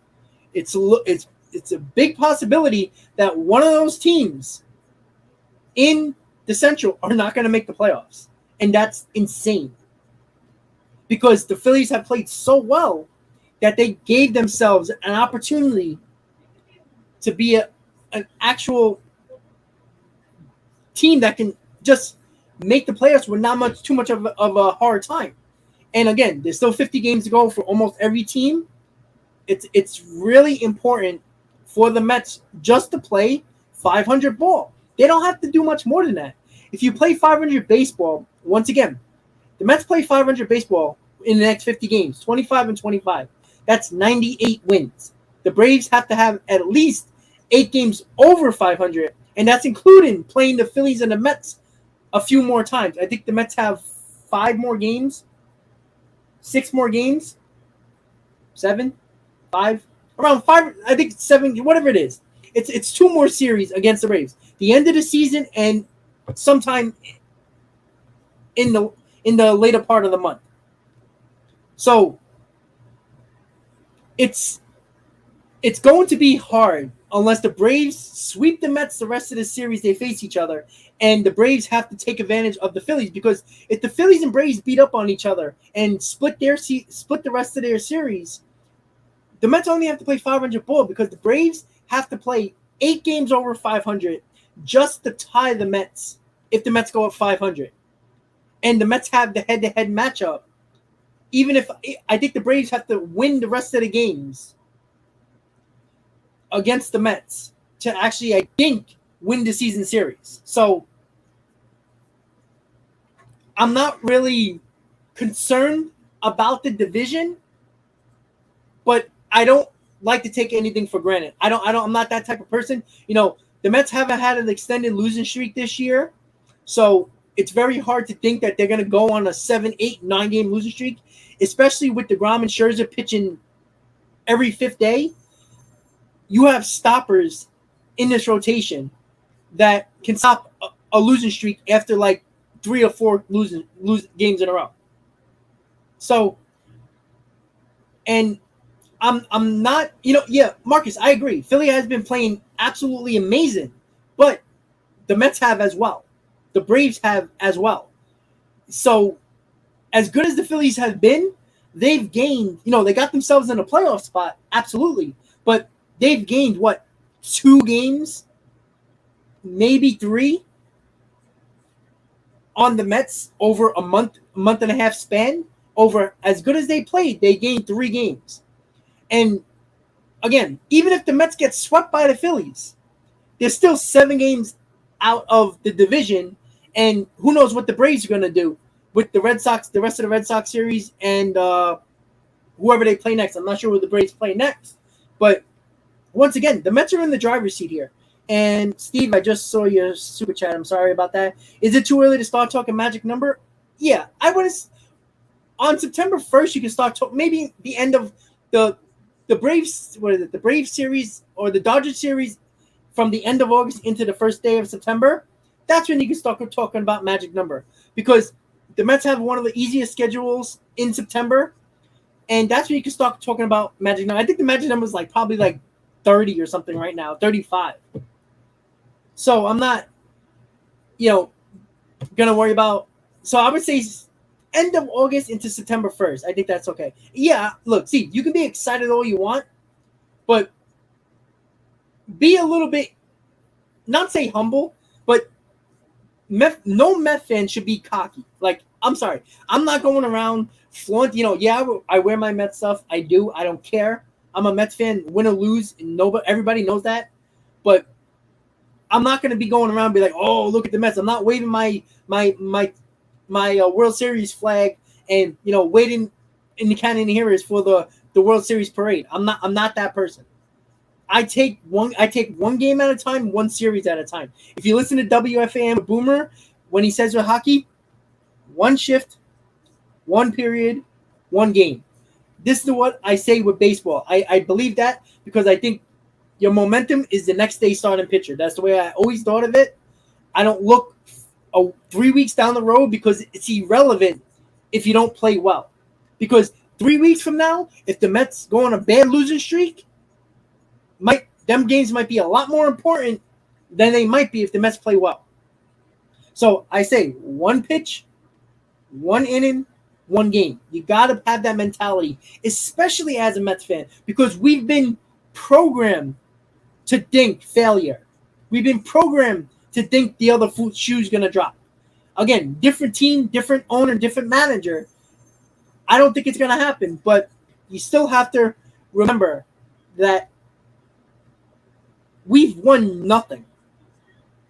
It's a big possibility that one of those teams in the Central are not going to make the playoffs. And that's insane. Because the Phillies have played so well that they gave themselves an opportunity to be an actual team that can just make the playoffs with not too much of a hard time. And again, there's still 50 games to go for almost every team. It's really important for the Mets just to play 500 ball. They don't have to do much more than that. If you play 500 baseball, once again, the Mets play 500 baseball in the next 50 games, 25 and 25. That's 98 wins. The Braves have to have at least 8 games over 500, and that's including playing the Phillies and the Mets a few more times. I think the Mets have 5 more games, 6 more games, 7, 5, around 5. I think 7, whatever it is. It's 2 more series against the Braves. The end of the season and sometime in the later part of the month. So it's going to be hard unless the Braves sweep the Mets the rest of the series they face each other, and the Braves have to take advantage of the Phillies, because if the Phillies and Braves beat up on each other and split the rest of their series, the Mets only have to play 500 ball, because the Braves have to play 8 games over 500 just to tie the Mets if the Mets go up 500. And the Mets have the head-to-head matchup. Even if I think the Braves have to win the rest of the games against the Mets to actually, I think, win the season series. So I'm not really concerned about the division, but I don't like to take anything for granted. I'm not that type of person. The Mets haven't had an extended losing streak this year, so it's very hard to think that they're going to go on a 7, 8, 9 game losing streak, especially with DeGrom and Scherzer pitching every 5th day. You have stoppers in this rotation that can stop a losing streak after like 3 or 4 losing games in a row. So, and I'm not, Marcus, I agree. Philly has been playing absolutely amazing, but the Mets have as well. The Braves have as well. So, as good as the Phillies have been, they've gained, they got themselves in a playoff spot, absolutely. But they've gained, 2 games, maybe 3 on the Mets over a month and a half span. Over as good as they played, they gained 3 games. And again, even if the Mets get swept by the Phillies, they're still 7 games out of the division. And who knows what the Braves are going to do with the Red Sox, the rest of the Red Sox series, and whoever they play next. I'm not sure who the Braves play next. But once again, the Mets are in the driver's seat here. And Steve, I just saw your super chat. I'm sorry about that. Is it too early to start talking magic number? Yeah, I would. On September 1st, you can start talking. Maybe the end of the Braves. What is it? The Braves series or the Dodgers series from the end of August into the first day of September. That's when you can start talking about magic number, because the Mets have one of the easiest schedules in September, and that's when you can start talking about magic number. I think the magic number is probably 30 or something right now, 35. So I'm not, gonna worry about. So I would say end of August into September 1st. I think that's okay. Yeah, look, see, you can be excited all you want, but be a little bit, not say humble, but no Met fan should be cocky. I'm sorry, I'm not going around flaunt. I wear my Met stuff. I do. I don't care. I'm a Mets fan, win or lose, and everybody knows that. But I'm not going to be going around and be like, oh, look at the Mets. I'm not waving my World Series flag and waiting in the Canyon Heroes for the World Series parade. I'm not that person. I take one game at a time, one series at a time. If you listen to WFAN Boomer, when he says with hockey, 1 shift, 1 period, 1 game. This is what I say with baseball. I believe that because I think your momentum is the next day starting pitcher. That's the way I always thought of it. I don't look 3 weeks down the road, because it's irrelevant if you don't play well. Because 3 weeks from now, if the Mets go on a bad losing streak, them games might be a lot more important than they might be if the Mets play well. So I say 1 pitch, 1 inning, 1 game. You got to have that mentality, especially as a Mets fan, because we've been programmed to think failure. We've been programmed to think the other shoe's going to drop. Again, different team, different owner, different manager. I don't think it's going to happen, but you still have to remember that we've won nothing.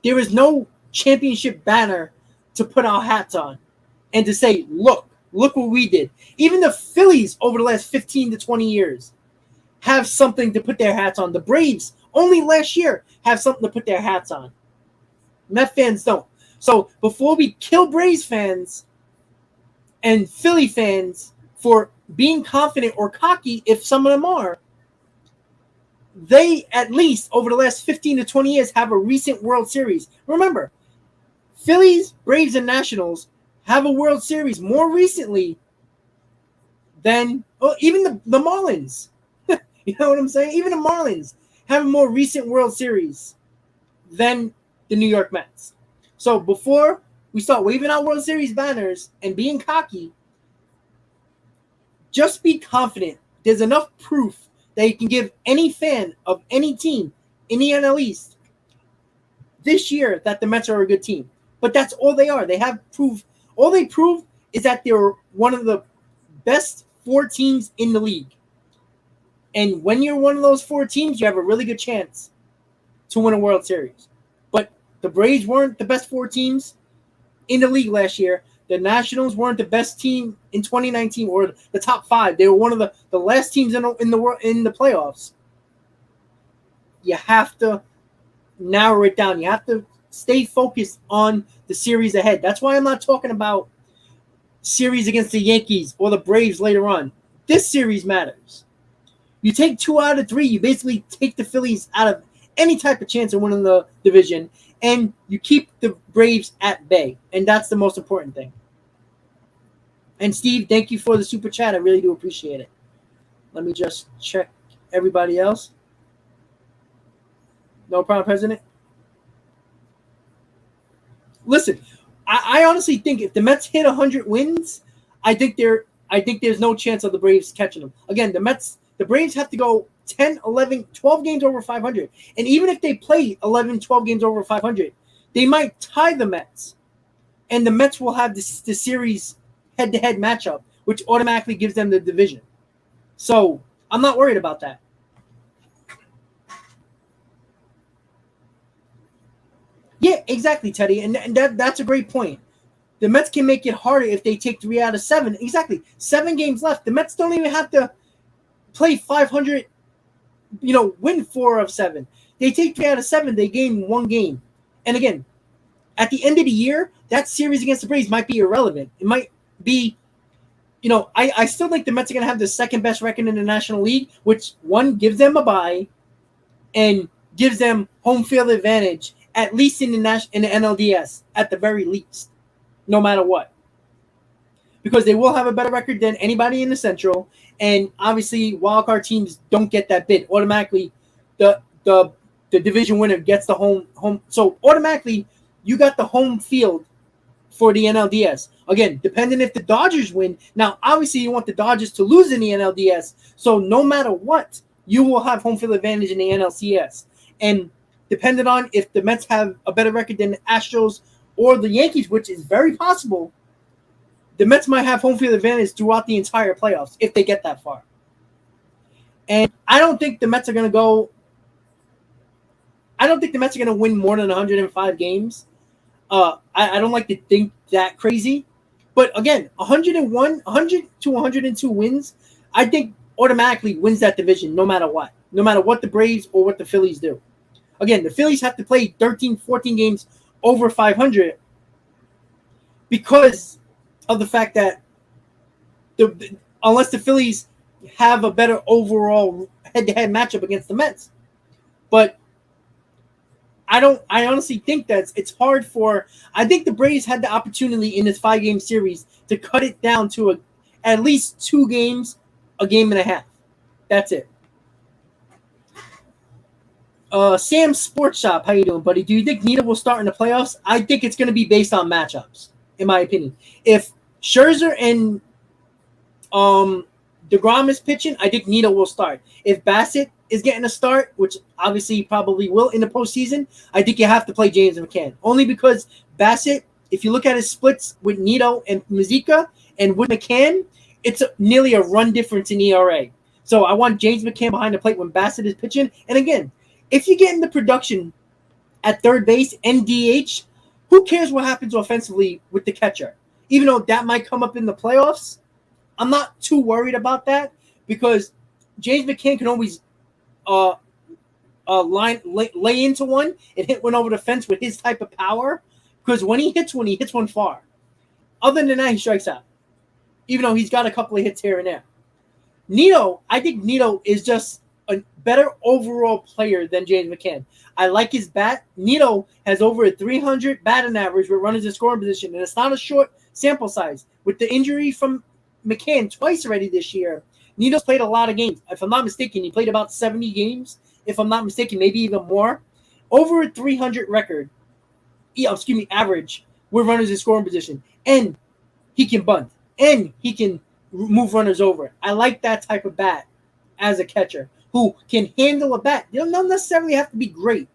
There is no championship banner to put our hats on and to say, look what we did. Even the Phillies over the last 15 to 20 years have something to put their hats on. The Braves only last year have something to put their hats on. Met fans don't. So before we kill Braves fans and Philly fans for being confident or cocky, if some of them are, they at least over the last 15 to 20 years have a recent World Series. Remember, Phillies, Braves, and Nationals have a World Series more recently than even the Marlins. You know what I'm saying? Even the Marlins have a more recent World Series than the New York Mets. So before we start waving out World Series banners and being cocky, just be confident. There's enough proof that you can give any fan of any team in the NL East this year that the Mets are a good team. But that's all they are. They have proof. All they prove is that they're one of the best 4 teams in the league. And when you're one of those 4 teams, you have a really good chance to win a World Series. But the Braves weren't the best 4 teams in the league last year. The Nationals weren't the best team in 2019 or the top 5. They were one of the last teams in the playoffs. You have to narrow it down. You have to stay focused on the series ahead. That's why I'm not talking about series against the Yankees or the Braves later on. This series matters. You take 2 out of 3, you basically take the Phillies out of any type of chance of winning the division, and you keep the Braves at bay. And that's the most important thing. And Steve, thank you for the super chat. I really do appreciate it. Let me just check everybody else. No problem, President. Listen, I honestly think if the Mets hit 100 wins, I think there's no chance of the Braves catching them. Again, the Braves have to go 10, 11, 12 games over 500. And even if they play 11, 12 games over 500, they might tie the Mets. And the Mets will have the series head-to-head matchup, which automatically gives them the division. So I'm not worried about that. Yeah, exactly, Teddy. And that's a great point. The Mets can make it harder if they take 3 out of 7. Exactly. 7 games left. The Mets don't even have to play 500, win 4 of 7. They take 3 out of 7, they gain 1 game. And again, at the end of the year, that series against the Braves might be irrelevant. It might be, I still think the Mets are going to have the second best record in the National League, which, one, gives them a bye and gives them home field advantage, at least in the NLDS, at the very least, no matter what. Because they will have a better record than anybody in the Central, and obviously wildcard teams don't get that bid. Automatically, the division winner gets the home. So automatically, you got the home field for the NLDS. Again, depending if the Dodgers win. Now, obviously, you want the Dodgers to lose in the NLDS. So no matter what, you will have home field advantage in the NLCS. And depending on if the Mets have a better record than the Astros or the Yankees, which is very possible, the Mets might have home field advantage throughout the entire playoffs if they get that far. And I don't think the Mets are going to win more than 105 games. I don't like to think that crazy. But again, 100 to 102 wins, I think automatically wins that division no matter what. No matter what the Braves or what the Phillies do. Again, the Phillies have to play 13, 14 games over 500 because of the fact that unless the Phillies have a better overall head-to-head matchup against the Mets. But I honestly think that it's hard I think the Braves had the opportunity in this 5-game series to cut it down to at least 2 games, a game and a half. That's it. Sam's Sports Shop, how you doing, buddy? Do you think Nita will start in the playoffs? I think it's going to be based on matchups, in my opinion. If Scherzer and DeGrom is pitching, I think Nita will start. If Bassett is getting a start, which obviously he probably will in the postseason, I think you have to play James McCann. Only because Bassett, if you look at his splits with Nito and Mazika and with McCann, it's nearly a run difference in ERA. So I want James McCann behind the plate when Bassett is pitching. And again, if you get in the production at third base and DH, who cares what happens offensively with the catcher? Even though that might come up in the playoffs, I'm not too worried about that because James McCann can always lay into one and hit one over the fence with his type of power. Because when he hits one far. Other than that, he strikes out. Even though he's got a couple of hits here and there. Nito, I think Nito is just a better overall player than James McCann. I like his bat. Nito has over a 300 batting average with runners in scoring position, and it's not a short sample size. With the injury from McCann twice already this year, Nito's played a lot of games. If I'm not mistaken, he played about 70 games. If I'm not mistaken, maybe even more. Over a 300 record, average with runners in scoring position. And he can bunt. And he can move runners over. I like that type of bat as a catcher who can handle a bat. You don't necessarily have to be great,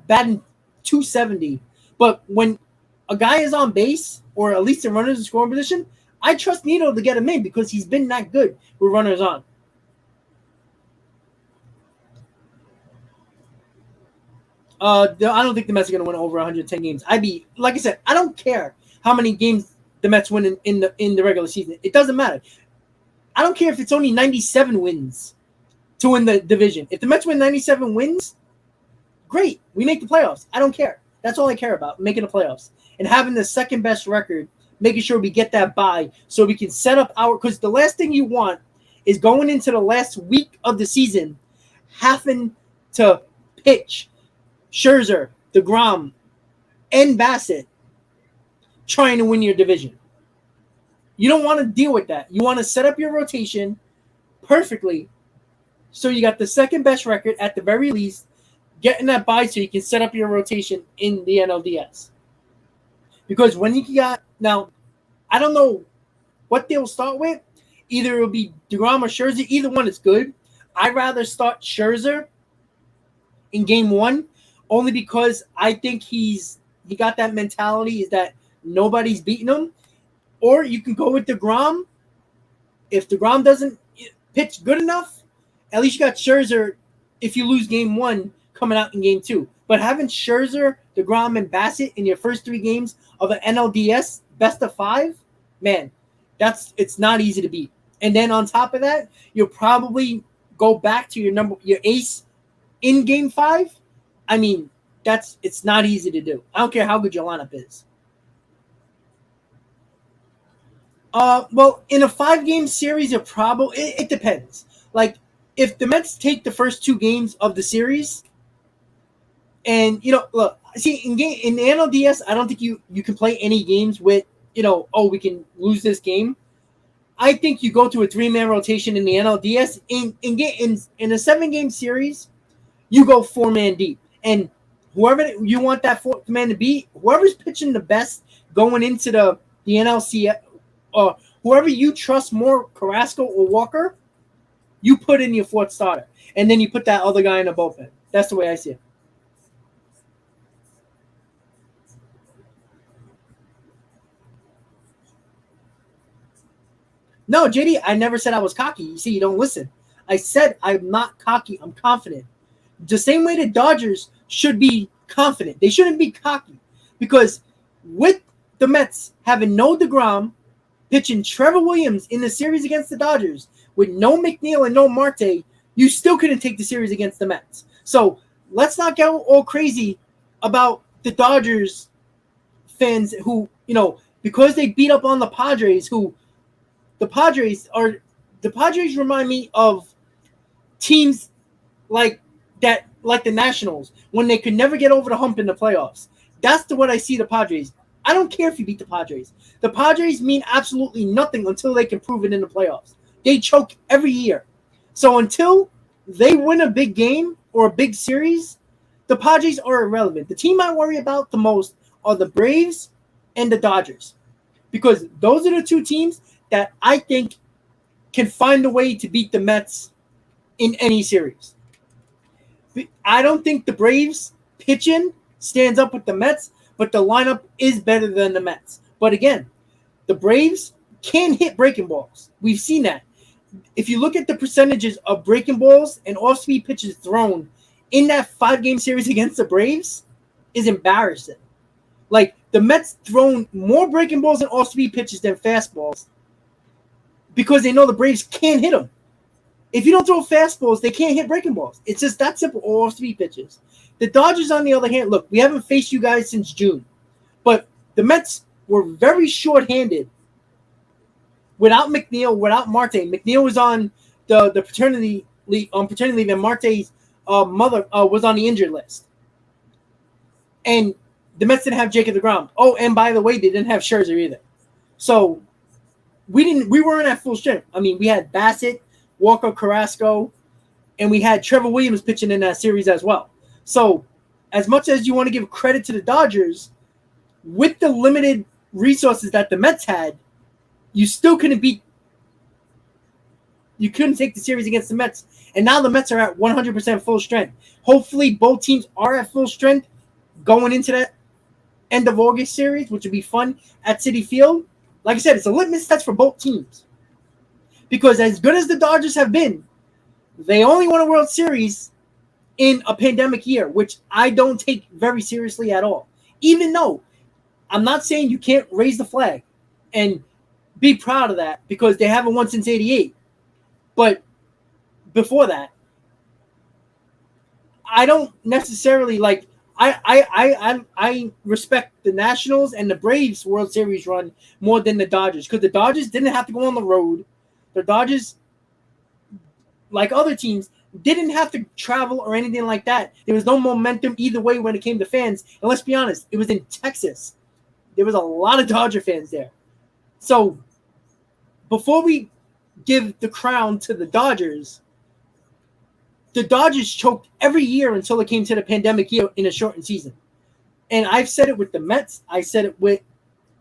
batting 270. But when a guy is on base, or at least in runners in scoring position, I trust Nito to get him in because he's been that good with runners on. I don't think the Mets are going to win over 110 games. Like I said, I don't care how many games the Mets win in the regular season. It doesn't matter. I don't care if it's only 97 wins to win the division. If the Mets win 97 wins, great. We make the playoffs. I don't care. That's all I care about, making the playoffs. And having the second best record, making sure we get that bye so we can set up because the last thing you want is going into the last week of the season having to pitch Scherzer, DeGrom, and Bassett trying to win your division. You don't want to deal with that. You want to set up your rotation perfectly so you got the second best record at the very least, getting that bye so you can set up your rotation in the NLDS. Because when you got – now, I don't know what they'll start with. Either it'll be DeGrom or Scherzer. Either one is good. I'd rather start Scherzer in game one only because I think he got that mentality is that nobody's beating him. Or you can go with DeGrom. If DeGrom doesn't pitch good enough, at least you got Scherzer if you lose game one coming out in game two. But having Scherzer, DeGrom, and Bassett in your first three games of an NLDS best of five, man, it's not easy to beat. And then on top of that, you'll probably go back to your ace in game five. I mean, it's not easy to do. I don't care how good your lineup is. Well, in a 5-game series, it depends. Like, if the Mets take the first two games of the series, and look, see in the NLDS, I don't think you can play any games with we can lose this game. I think you go to a 3-man rotation in the NLDS. In a 7-game series, you go 4-man deep, and whoever you want that 4th man to be, whoever's pitching the best going into the NLCS. Whoever you trust more, Carrasco or Walker, you put in your 4th starter. And then you put that other guy in the bullpen. That's the way I see it. No, JD, I never said I was cocky. You see, you don't listen. I said I'm not cocky. I'm confident. The same way the Dodgers should be confident. They shouldn't be cocky. Because with the Mets having no DeGrom, pitching Trevor Williams in the series against the Dodgers with no McNeil and no Marte, you still couldn't take the series against the Mets. So let's not get all crazy about the Dodgers fans who, because they beat up on the Padres, the Padres remind me of teams like that, like the Nationals, when they could never get over the hump in the playoffs. That's what I see the Padres. I don't care if you beat the Padres. The Padres mean absolutely nothing until they can prove it in the playoffs. They choke every year. So until they win a big game or a big series, the Padres are irrelevant. The team I worry about the most are the Braves and the Dodgers. Because those are the two teams that I think can find a way to beat the Mets in any series. I don't think the Braves pitching stands up with the Mets, but the lineup is better than the Mets. But again, the Braves can hit breaking balls. We've seen that. If you look at the percentages of breaking balls and off-speed pitches thrown in that 5-game series against the Braves, is embarrassing. Like, the Mets thrown more breaking balls and off-speed pitches than fastballs because they know the Braves can't hit them. If you don't throw fastballs, they can't hit breaking balls. It's just that simple, or off-speed pitches. The Dodgers, on the other hand, look, we haven't faced you guys since June, but the Mets were very short-handed without McNeil, without Marte. McNeil was on the paternity leave, and Marte's mother was on the injured list. And the Mets didn't have Jacob deGrom. Oh, and by the way, they didn't have Scherzer either. So we weren't at full strength. I mean, we had Bassett, Walker, Carrasco, and we had Trevor Williams pitching in that series as well. So as much as you want to give credit to the Dodgers, with the limited resources that the Mets had, you still couldn't take the series against the Mets. And now the Mets are at 100% full strength. Hopefully both teams are at full strength going into that end of August series, which would be fun at Citi Field. Like I said, it's a litmus test for both teams. Because as good as the Dodgers have been, they only won a World Series in a pandemic year, which I don't take very seriously at all. Even though I'm not saying you can't raise the flag and be proud of that because they haven't won since '88. But before that, I don't necessarily like. I respect the Nationals and the Braves World Series run more than the Dodgers because the Dodgers didn't have to go on the road. The Dodgers, like other teams, didn't have to travel or anything like that. There was no momentum either way when it came to fans. And let's be honest, it was in Texas. There was a lot of Dodger fans there. So before we give the crown to the Dodgers choked every year until it came to the pandemic year in a shortened season. And I've said it with the Mets. I said it with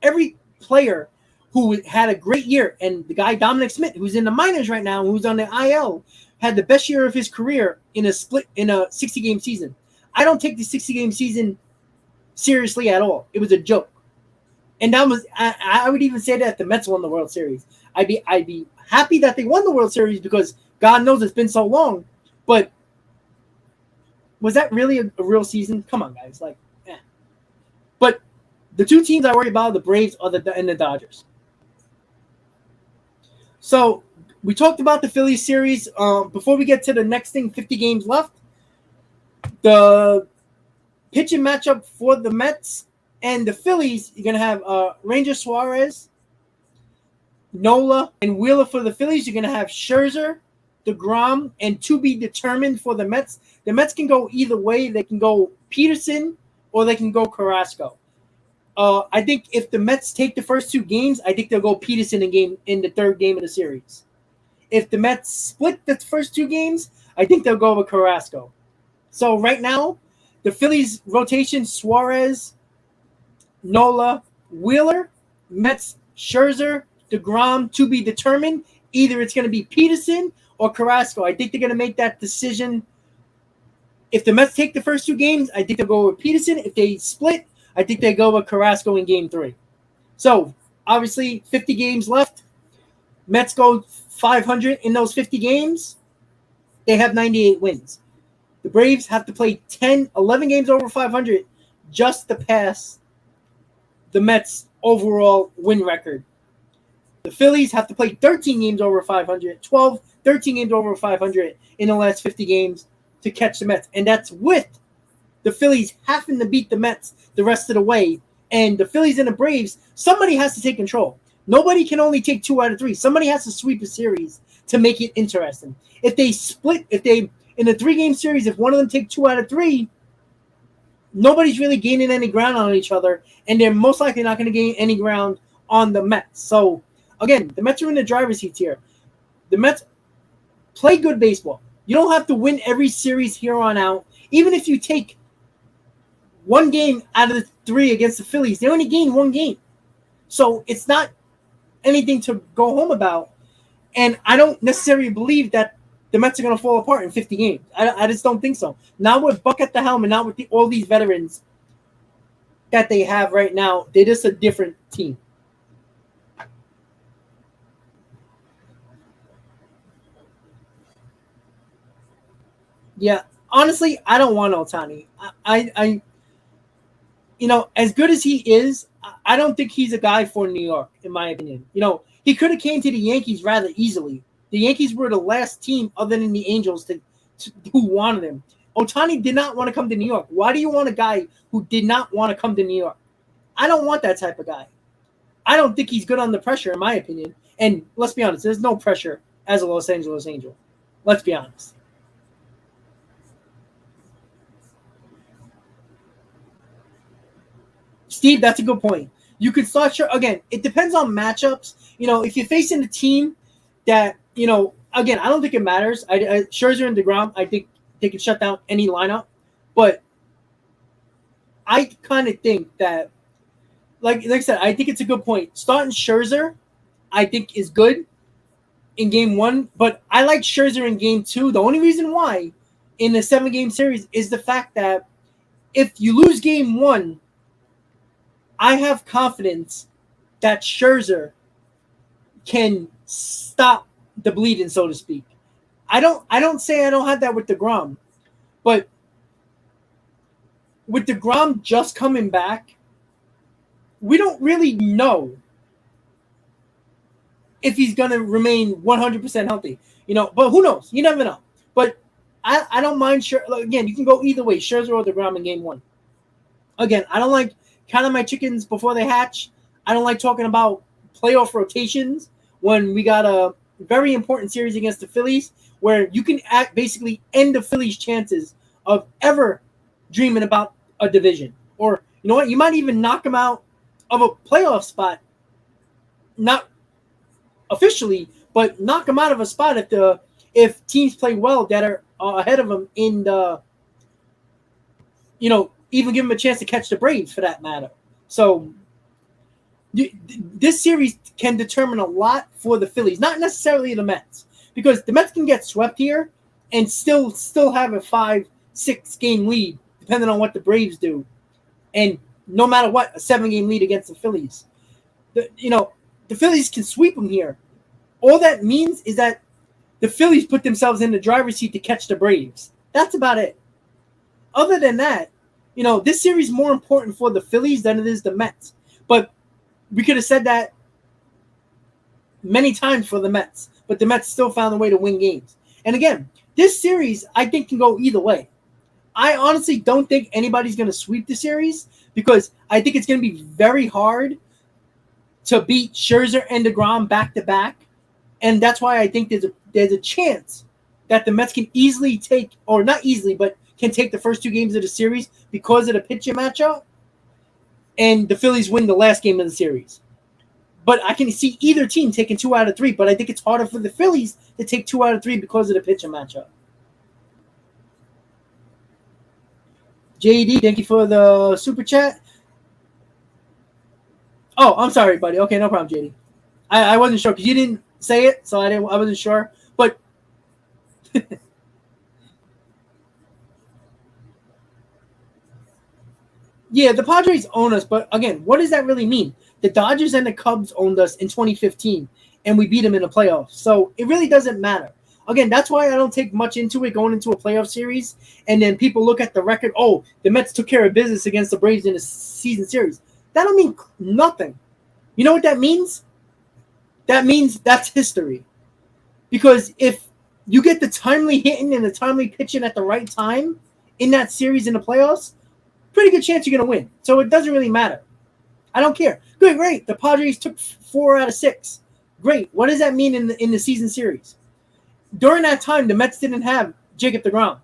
every player who had a great year. And the guy, Dominic Smith, who's in the minors right now, who's on the IL, had the best year of his career in a 60-game season. I don't take the 60-game season seriously at all. It was a joke. And that was, I would even say that the Mets won the World Series. I'd be happy that they won the World Series because God knows it's been so long. But was that really a real season? Come on, guys. But the two teams I worry about, the Braves and the Dodgers. So we talked about the Phillies series. Before we get to the next thing, 50 games left. The pitching matchup for the Mets and the Phillies, you're going to have Ranger Suarez, Nola, and Wheeler for the Phillies. You're going to have Scherzer, deGrom, and to be determined for the Mets. The Mets can go either way. They can go Peterson or they can go Carrasco. I think if the Mets take the first two games, I think they'll go Peterson in the third game of the series. If the Mets split the first two games, I think they'll go with Carrasco. So right now, the Phillies rotation, Suarez, Nola, Wheeler, Mets, Scherzer, deGrom, to be determined. Either it's going to be Peterson or Carrasco. I think they're going to make that decision. If the Mets take the first two games, I think they'll go with Peterson. If they split, I think they go with Carrasco in game 3. So, obviously, 50 games left. Mets go 500 in those 50 games. They have 98 wins. The Braves have to play 11 games over 500 just to pass the Mets' overall win record. The Phillies have to play 13 games over 500, 13 games over 500 in the last 50 games to catch the Mets. And that's with the Phillies having to beat the Mets the rest of the way. And the Phillies and the Braves, somebody has to take control. Nobody can only take 2 out of 3. Somebody has to sweep a series to make it interesting. If they split, in a 3-game series, if one of them take 2 out of 3, nobody's really gaining any ground on each other. And they're most likely not going to gain any ground on the Mets. So, again, the Mets are in the driver's seat here. The Mets play good baseball. You don't have to win every series here on out. Even if you take 1 game out of the 3 against the Phillies, they only gain 1 game. So it's not anything to go home about. And I don't necessarily believe that the Mets are going to fall apart in 50 games. I just don't think so. Now with Buck at the helm and now with all these veterans that they have right now, they're just a different team. Yeah, honestly, I don't want Ohtani. As good as he is, I don't think he's a guy for New York, in my opinion. He could have came to the Yankees rather easily. The Yankees were the last team other than the Angels who wanted him. Ohtani did not want to come to New York. Why do you want a guy who did not want to come to New York? I don't want that type of guy. I don't think he's good under pressure, in my opinion. And let's be honest, there's no pressure as a Los Angeles Angel. Let's be honest. Steve, that's a good point. You could start again. It depends on matchups. If you're facing a team that again, I don't think it matters. Scherzer and DeGrom, I think they can shut down any lineup. But I kind of think that, like I said, I think it's a good point. Starting Scherzer, I think is good in game one, but I like Scherzer in game two. The only reason why in the 7-game series is the fact that if you lose game one, I have confidence that Scherzer can stop the bleeding, so to speak. I don't say I don't have that with DeGrom, but with DeGrom just coming back, we don't really know if he's going to remain 100% healthy. But who knows? You never know. But I don't mind. Again, you can go either way, Scherzer or DeGrom in game one. Again, I don't like counting my chickens before they hatch. I don't like talking about playoff rotations when we got a very important series against the Phillies where you can basically end the Phillies' chances of ever dreaming about a division. Or, you know what? You might even knock them out of a playoff spot. Not officially, but knock them out of a spot if teams play well that are ahead of them in the, even give them a chance to catch the Braves for that matter. So this series can determine a lot for the Phillies, not necessarily the Mets, because the Mets can get swept here and still have a 5-6 game lead, depending on what the Braves do. And no matter what, a 7-game lead against the Phillies. The Phillies can sweep them here. All that means is that the Phillies put themselves in the driver's seat to catch the Braves. That's about it. Other than that, this series is more important for the Phillies than it is the Mets. But we could have said that many times for the Mets, but the Mets still found a way to win games. And again, this series, I think, can go either way. I honestly don't think anybody's going to sweep the series because I think it's going to be very hard to beat Scherzer and DeGrom back-to-back. And that's why I think there's a chance that the Mets can easily take, or not easily, but can take the first 2 games of the series because of the pitcher matchup, and the Phillies win the last game of the series. But I can see either team taking 2 out of 3, but I think it's harder for the Phillies to take 2 out of 3 because of the pitcher matchup. JD, thank you for the super chat. Oh, I'm sorry, buddy. Okay, no problem, JD. I wasn't sure because you didn't say it, so I wasn't sure. But yeah, the Padres own us, but again, what does that really mean? The Dodgers and the Cubs owned us in 2015, and we beat them in the playoffs. So it really doesn't matter. Again, that's why I don't take much into it going into a playoff series, and then people look at the record, oh, the Mets took care of business against the Braves in a season series. That don't mean nothing. You know what that means? That means that's history. Because if you get the timely hitting and the timely pitching at the right time in that series in the playoffs, pretty good chance you're going to win. So it doesn't really matter. I don't care. Good, great. The Padres took 4 out of 6. Great. What does that mean in the season series? During that time, the Mets didn't have Jacob deGrom.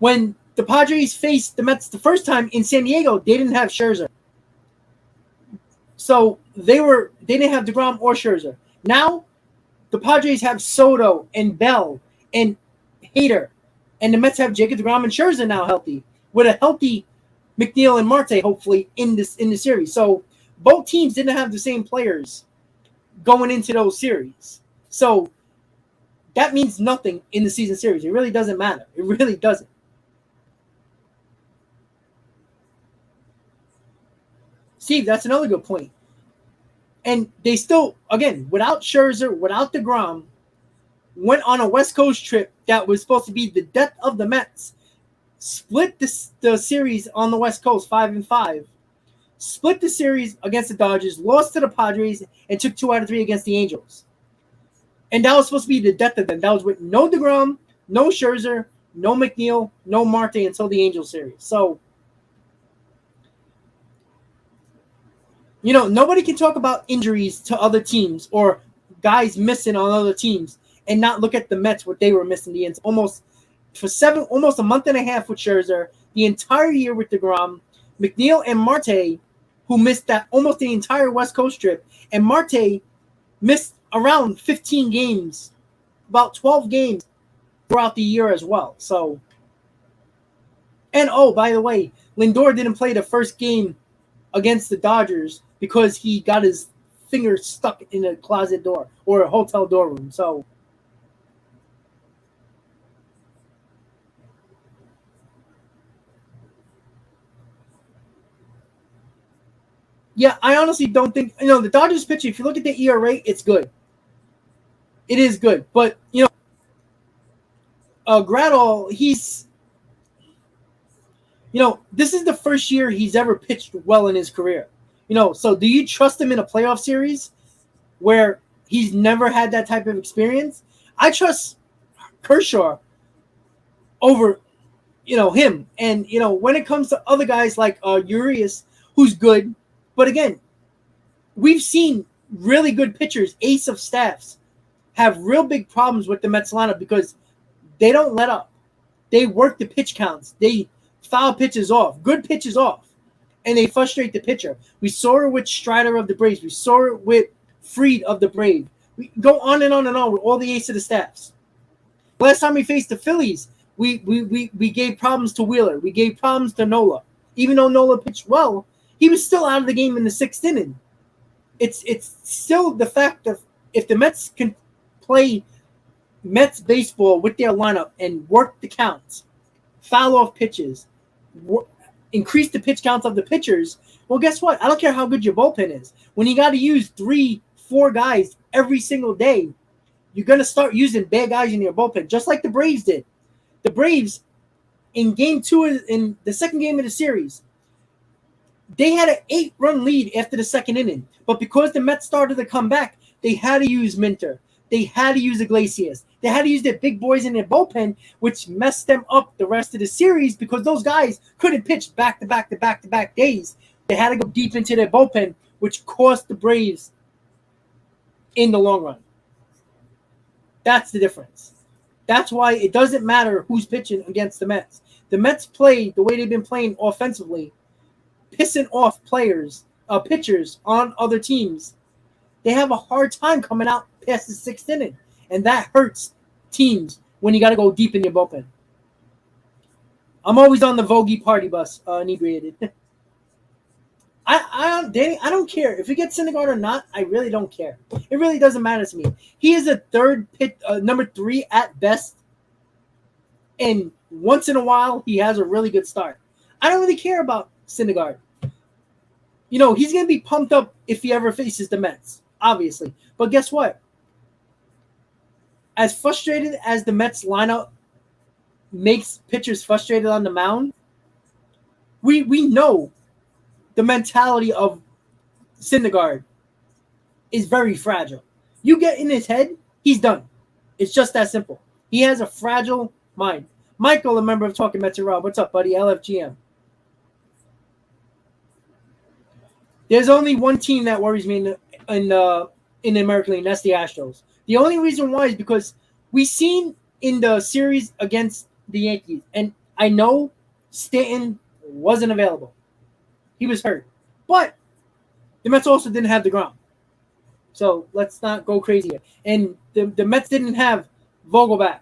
When the Padres faced the Mets the first time in San Diego, they didn't have Scherzer. So they didn't have deGrom or Scherzer. Now, the Padres have Soto and Bell and Hader, and the Mets have Jacob deGrom and Scherzer now healthy, with a healthy McNeil and Marte hopefully in the series. So both teams didn't have the same players going into those series. So that means nothing in the season series. It really doesn't matter. It really doesn't. Steve, that's another good point. And they still, again, without Scherzer, without DeGrom, went on a West Coast trip that was supposed to be the death of the Mets. Split the series on the West Coast 5-5. Split the series against the Dodgers, lost to the Padres, and took 2 out of 3 against the Angels. And that was supposed to be the death of them. That was with no DeGrom, no Scherzer, no McNeil, no Marte until the Angels series. So, nobody can talk about injuries to other teams or guys missing on other teams and not look at the Mets, what they were missing the ends almost a month and a half with Scherzer, the entire year with DeGrom, McNeil and Marte, who missed that almost the entire West Coast trip, and Marte missed around 15 games, about 12 games throughout the year as well. So, and by the way, Lindor didn't play the first game against the Dodgers because he got his finger stuck in a closet door or a hotel door room. So, yeah, I honestly don't think the Dodgers pitching. If you look at the ERA, it's good. It is good, but Gradall, this is the first year he's ever pitched well in his career. So do you trust him in a playoff series where he's never had that type of experience? I trust Kershaw over, him. And, when it comes to other guys like Urias, who's good, but again, we've seen really good pitchers, ace of staffs, have real big problems with the Mets lineup because they don't let up. They work the pitch counts. They foul pitches off, good pitches off, and they frustrate the pitcher. We saw it with Strider of the Braves. We saw it with Fried of the Braves. We go on and on and on with all the ace of the staffs. Last time we faced the Phillies, we gave problems to Wheeler. We gave problems to Nola. Even though Nola pitched well, he was still out of the game in the 6th inning. It's still the fact of if the Mets can play Mets baseball with their lineup and work the counts, foul off pitches, increase the pitch counts of the pitchers, well, guess what? I don't care how good your bullpen is. When you got to use 3-4 guys every single day, you're going to start using bad guys in your bullpen, just like the Braves did. The Braves, in game 2, in the second game of the series, they had an 8-run lead after the second inning. But because the Mets started to come back, they had to use Minter. They had to use Iglesias. They had to use their big boys in their bullpen, which messed them up the rest of the series because those guys couldn't pitch back-to-back days. They had to go deep into their bullpen, which cost the Braves in the long run. That's the difference. That's why it doesn't matter who's pitching against the Mets. The Mets play the way they've been playing offensively, pissing off pitchers on other teams. They have a hard time coming out past the 6th inning, and that hurts teams when you got to go deep in your bullpen. I'm always on the Vogie party bus, inebriated. Danny, I don't care if we get Syndergaard or not. I really don't care. It really doesn't matter to me. He is a number 3 at best, and once in a while he has a really good start. I don't really care about Syndergaard. He's going to be pumped up if he ever faces the Mets, obviously. But guess what? As frustrated as the Mets lineup makes pitchers frustrated on the mound, we know the mentality of Syndergaard is very fragile. You get in his head, he's done. It's just that simple. He has a fragile mind. Michael, a member of Talking Mets and Rob. What's up, buddy? LFGM. There's only one team that worries me in the American League, and that's the Astros. The only reason why is because we seen in the series against the Yankees, and I know Stanton wasn't available. He was hurt. But the Mets also didn't have DeGrom. So let's not go crazy here. And the Mets didn't have Vogelback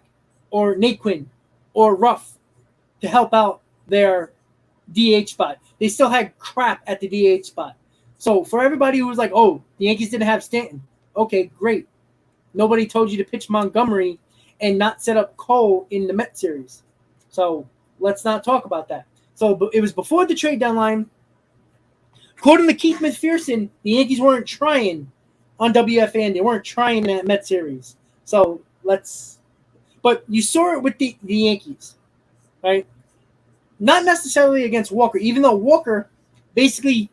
or Nate Quinn or Ruff to help out their DH spot. They still had crap at the DH spot. So for everybody who was like, oh, the Yankees didn't have Stanton. Okay, great. Nobody told you to pitch Montgomery and not set up Cole in the Mets series. So let's not talk about that. So it was before the trade deadline. According to Keith McPherson, the Yankees weren't trying on WFAN. They weren't trying that Mets series. So but you saw it with the Yankees, right? Not necessarily against Walker, even though Walker basically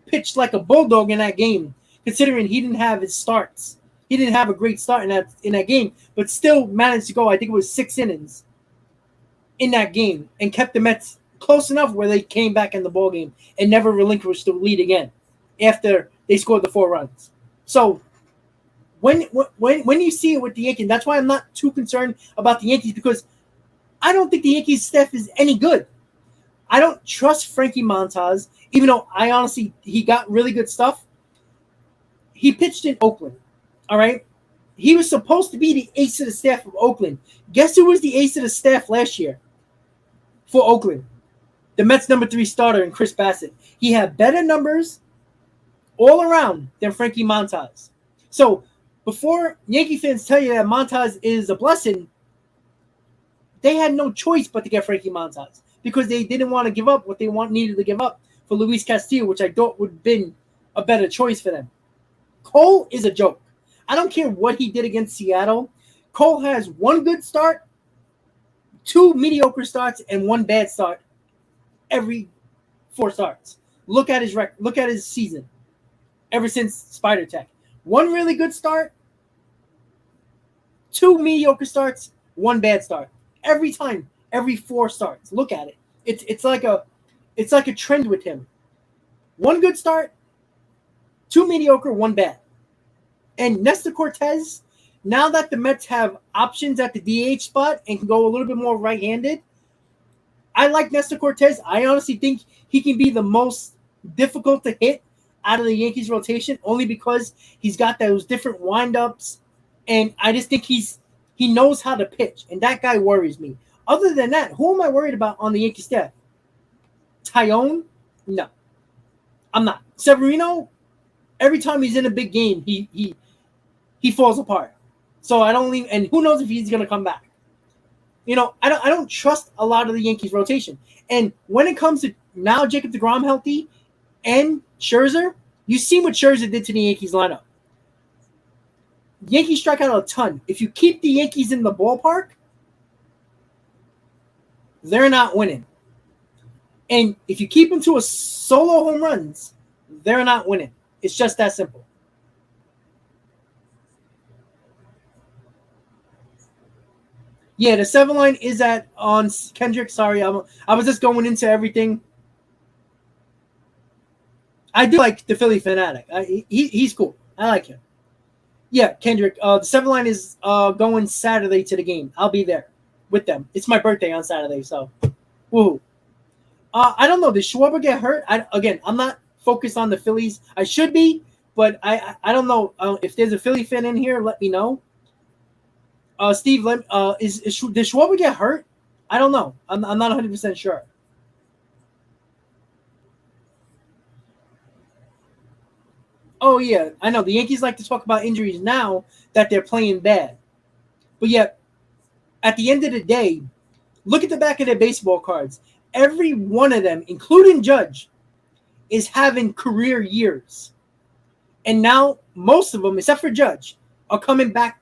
pitched like a bulldog in that game, considering he didn't have his starts. He didn't have a great start in that game, but still managed to go, I think it was 6 innings in that game, and kept the Mets close enough where they came back in the ball game and never relinquished the lead again after they scored the 4 runs. So when you see it with the Yankees, that's why I'm not too concerned about the Yankees, because I don't think the Yankees staff is any good. I don't trust Frankie Montas, even though he got really good stuff. He pitched in Oakland, all right? He was supposed to be the ace of the staff of Oakland. Guess who was the ace of the staff last year for Oakland? The Mets' number 3 starter, and Chris Bassett. He had better numbers all around than Frankie Montas. So before Yankee fans tell you that Montas is a blessing, they had no choice but to get Frankie Montas, because they didn't want to give up what they needed to give up for Luis Castillo, which I thought would have been a better choice for them. Cole is a joke. I don't care what he did against Seattle. Cole has 1 good start, 2 mediocre starts, and 1 bad start every 4 starts. Look at his record. Look at his season ever since Spider Tech. 1 really good start, 2 mediocre starts, 1 bad start. Every time, every 4 starts. Look at it. It's like a trend with him. 1 good start, 2 mediocre, 1 bad. And Nestor Cortez, now that the Mets have options at the DH spot and can go a little bit more right-handed, I like Nestor Cortez. I honestly think he can be the most difficult to hit out of the Yankees rotation, only because he's got those different windups, and I just think he knows how to pitch, and that guy worries me. Other than that, who am I worried about on the Yankee staff? Tyone? No, I'm not. Severino, every time he's in a big game, he falls apart. So I don't leave, and who knows if he's gonna come back. I don't trust a lot of the Yankees rotation. And when it comes to now Jacob deGrom healthy and Scherzer, you see what Scherzer did to the Yankees lineup. Yankees strike out a ton. If you keep the Yankees in the ballpark, they're not winning. And if you keep them to a solo home runs, they're not winning. It's just that simple. Yeah, the 7 line is on Kendrick. Sorry, I was just going into everything. I do like the Philly fanatic. He's cool. I like him. Yeah, Kendrick. The 7 line is going Saturday to the game. I'll be there with them. It's my birthday on Saturday, so woohoo. I don't know. Did Schwarber get hurt? I'm not focused on the Phillies. I should be, but I don't know. If there's a Philly fan in here, let me know. Steve, did Schwarber get hurt? I don't know. I'm not 100% sure. Oh, yeah. I know. The Yankees like to talk about injuries now that they're playing bad. But yet, at the end of the day, look at the back of their baseball cards. Every one of them, including Judge, is having career years. And now, most of them, except for Judge, are coming back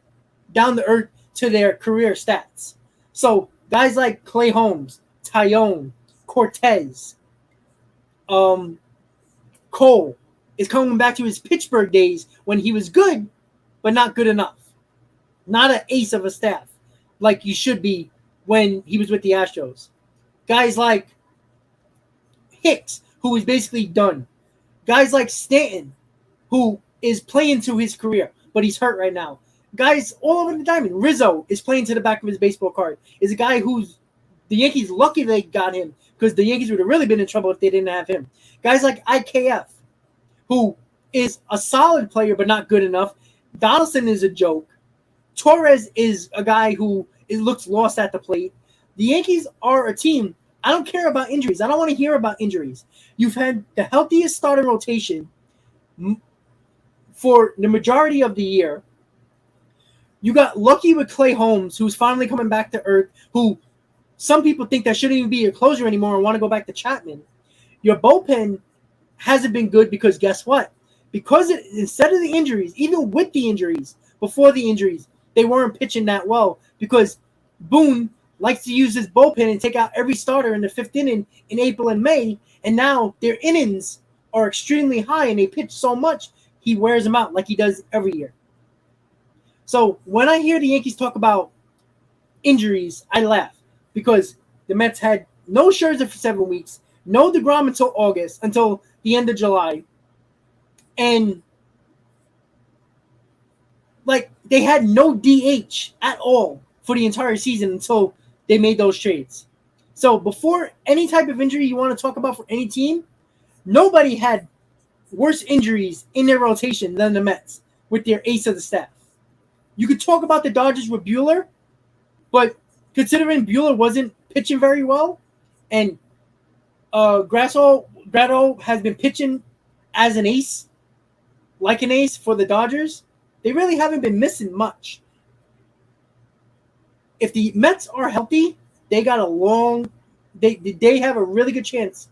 down to earth to their career stats. So, guys like Clay Holmes, Tyone, Cortez, Cole is coming back to his Pittsburgh days when he was good, but not good enough. Not an ace of a staff like you should be when he was with the Astros. Guys like Hicks, who is basically done. Guys like Stanton, who is playing to his career, but he's hurt right now. Guys all over the diamond. Rizzo is playing to the back of his baseball card. Is a guy who's the Yankees lucky they got him, because the Yankees would have really been in trouble if they didn't have him. Guys like IKF, who is a solid player but not good enough. Donaldson is a joke. Torres is a guy who looks lost at the plate. The Yankees are a team. I don't care about injuries. I don't want to hear about injuries. You've had the healthiest starting rotation for the majority of the year. You got lucky with Clay Holmes, who's finally coming back to earth, who some people think that shouldn't even be your closer anymore and want to go back to Chapman. Your bullpen hasn't been good because guess what? Because instead of the injuries, even with the injuries, before the injuries, they weren't pitching that well because Boone likes to use his bullpen and take out every starter in the fifth inning in April and May, and now their innings are extremely high and they pitch so much, he wears them out like he does every year. So when I hear the Yankees talk about injuries, I laugh because the Mets had no Scherzer for 7 weeks, no DeGrom until August, until the end of July, and like they had no DH at all for the entire season until they made those trades. So before any type of injury you want to talk about for any team, nobody had worse injuries in their rotation than the Mets with their ace of the staff. You could talk about the Dodgers with Buehler, but considering Buehler wasn't pitching very well, and Grado has been pitching as an ace, like an ace for the Dodgers, they really haven't been missing much. If the Mets are healthy, they got a long. They have a really good chance,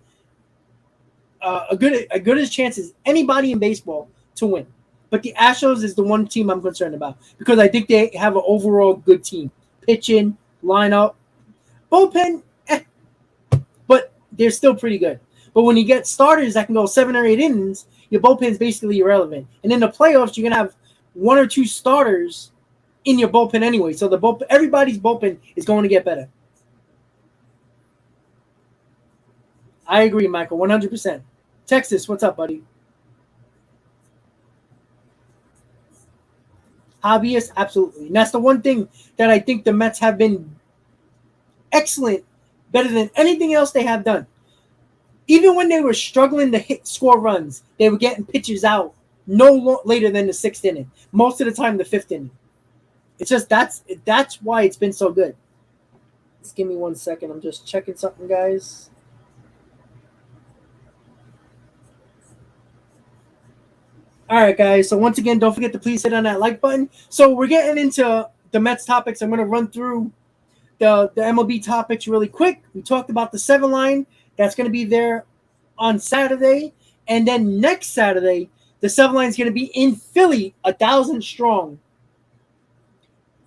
a good as chance as anybody in baseball to win. But the Astros is the one team I'm concerned about because I think they have an overall good team, pitching, lineup, bullpen, but they're still pretty good. But when you get starters that can go 7 or 8 innings, your bullpen's basically irrelevant. And in the playoffs, you're gonna have 1 or 2 starters in your bullpen anyway. So everybody's bullpen is going to get better. I agree, Michael, 100%. Texas, what's up, buddy? Hobbyists, absolutely. And that's the one thing that I think the Mets have been excellent, better than anything else they have done. Even when they were struggling to score runs, they were getting pitchers out no later than the 6th inning. Most of the time, the 5th inning. It's just that's why it's been so good. Just give me 1 second. I'm just checking something, guys. All right, guys. So once again, don't forget to please hit on that like button. So we're getting into the Mets topics. I'm going to run through the MLB topics really quick. We talked about the 7 line. That's going to be there on Saturday. And then next Saturday, the 7 line is going to be in Philly, 1,000 strong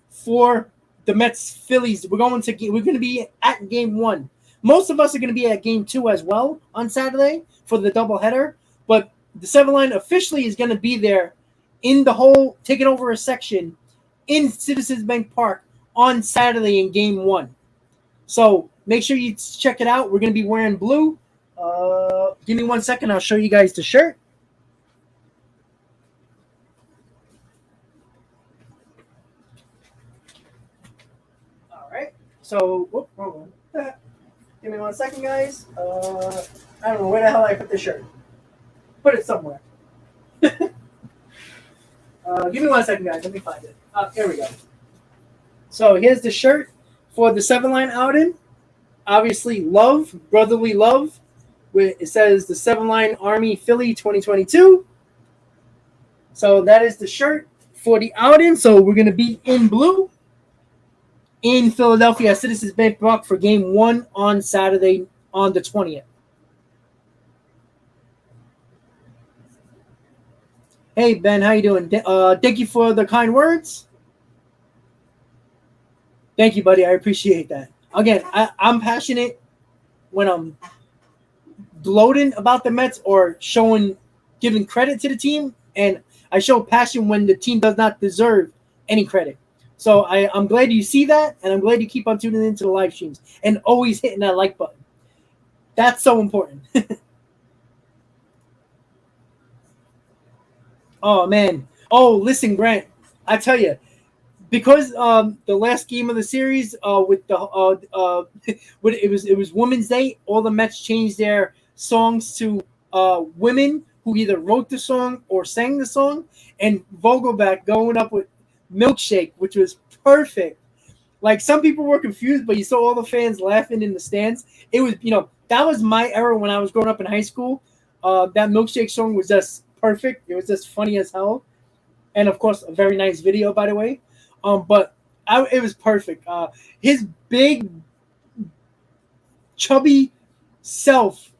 for the Mets Phillies. We're going to be at game 1. Most of us are going to be at game 2 as well on Saturday for the doubleheader. But the 7 line officially is going to be there in the whole, taking over a section in Citizens Bank Park on Saturday in game 1. So make sure you check it out. We're going to be wearing blue. Give me 1 second. I'll show you guys the shirt. All right. So, wrong one. Give me 1 second, guys. I don't know where the hell I put the shirt. Put it somewhere. Give me 1 second, guys. Let me find it. Here we go. So here's the shirt for the 7 line outing. Obviously, love, brotherly love. It says the 7 line Army Philly 2022. So that is the shirt for the outing. So we're going to be in blue in Philadelphia at Citizens Bank Park for game 1 on Saturday on the 20th. Hey, Ben, how you doing? Thank you for the kind words. Thank you, buddy. I appreciate that. Again, I'm passionate when I'm gloating about the Mets or giving credit to the team, and I show passion when the team does not deserve any credit. So I'm glad you see that, and I'm glad you keep on tuning into the live streams and always hitting that like button. That's so important. Oh, man. Oh, listen, Grant, I tell you, because the last game of the series with the it was Women's Day, all the Mets changed their songs to women who either wrote the song or sang the song, and Vogelback going up with Milkshake, which was perfect. Like, some people were confused, but you saw all the fans laughing in the stands. It was, that was my era when I was growing up in high school. That Milkshake song was just perfect. It was just funny as hell. And, of course, a very nice video, by the way. But it was perfect. His big, chubby self,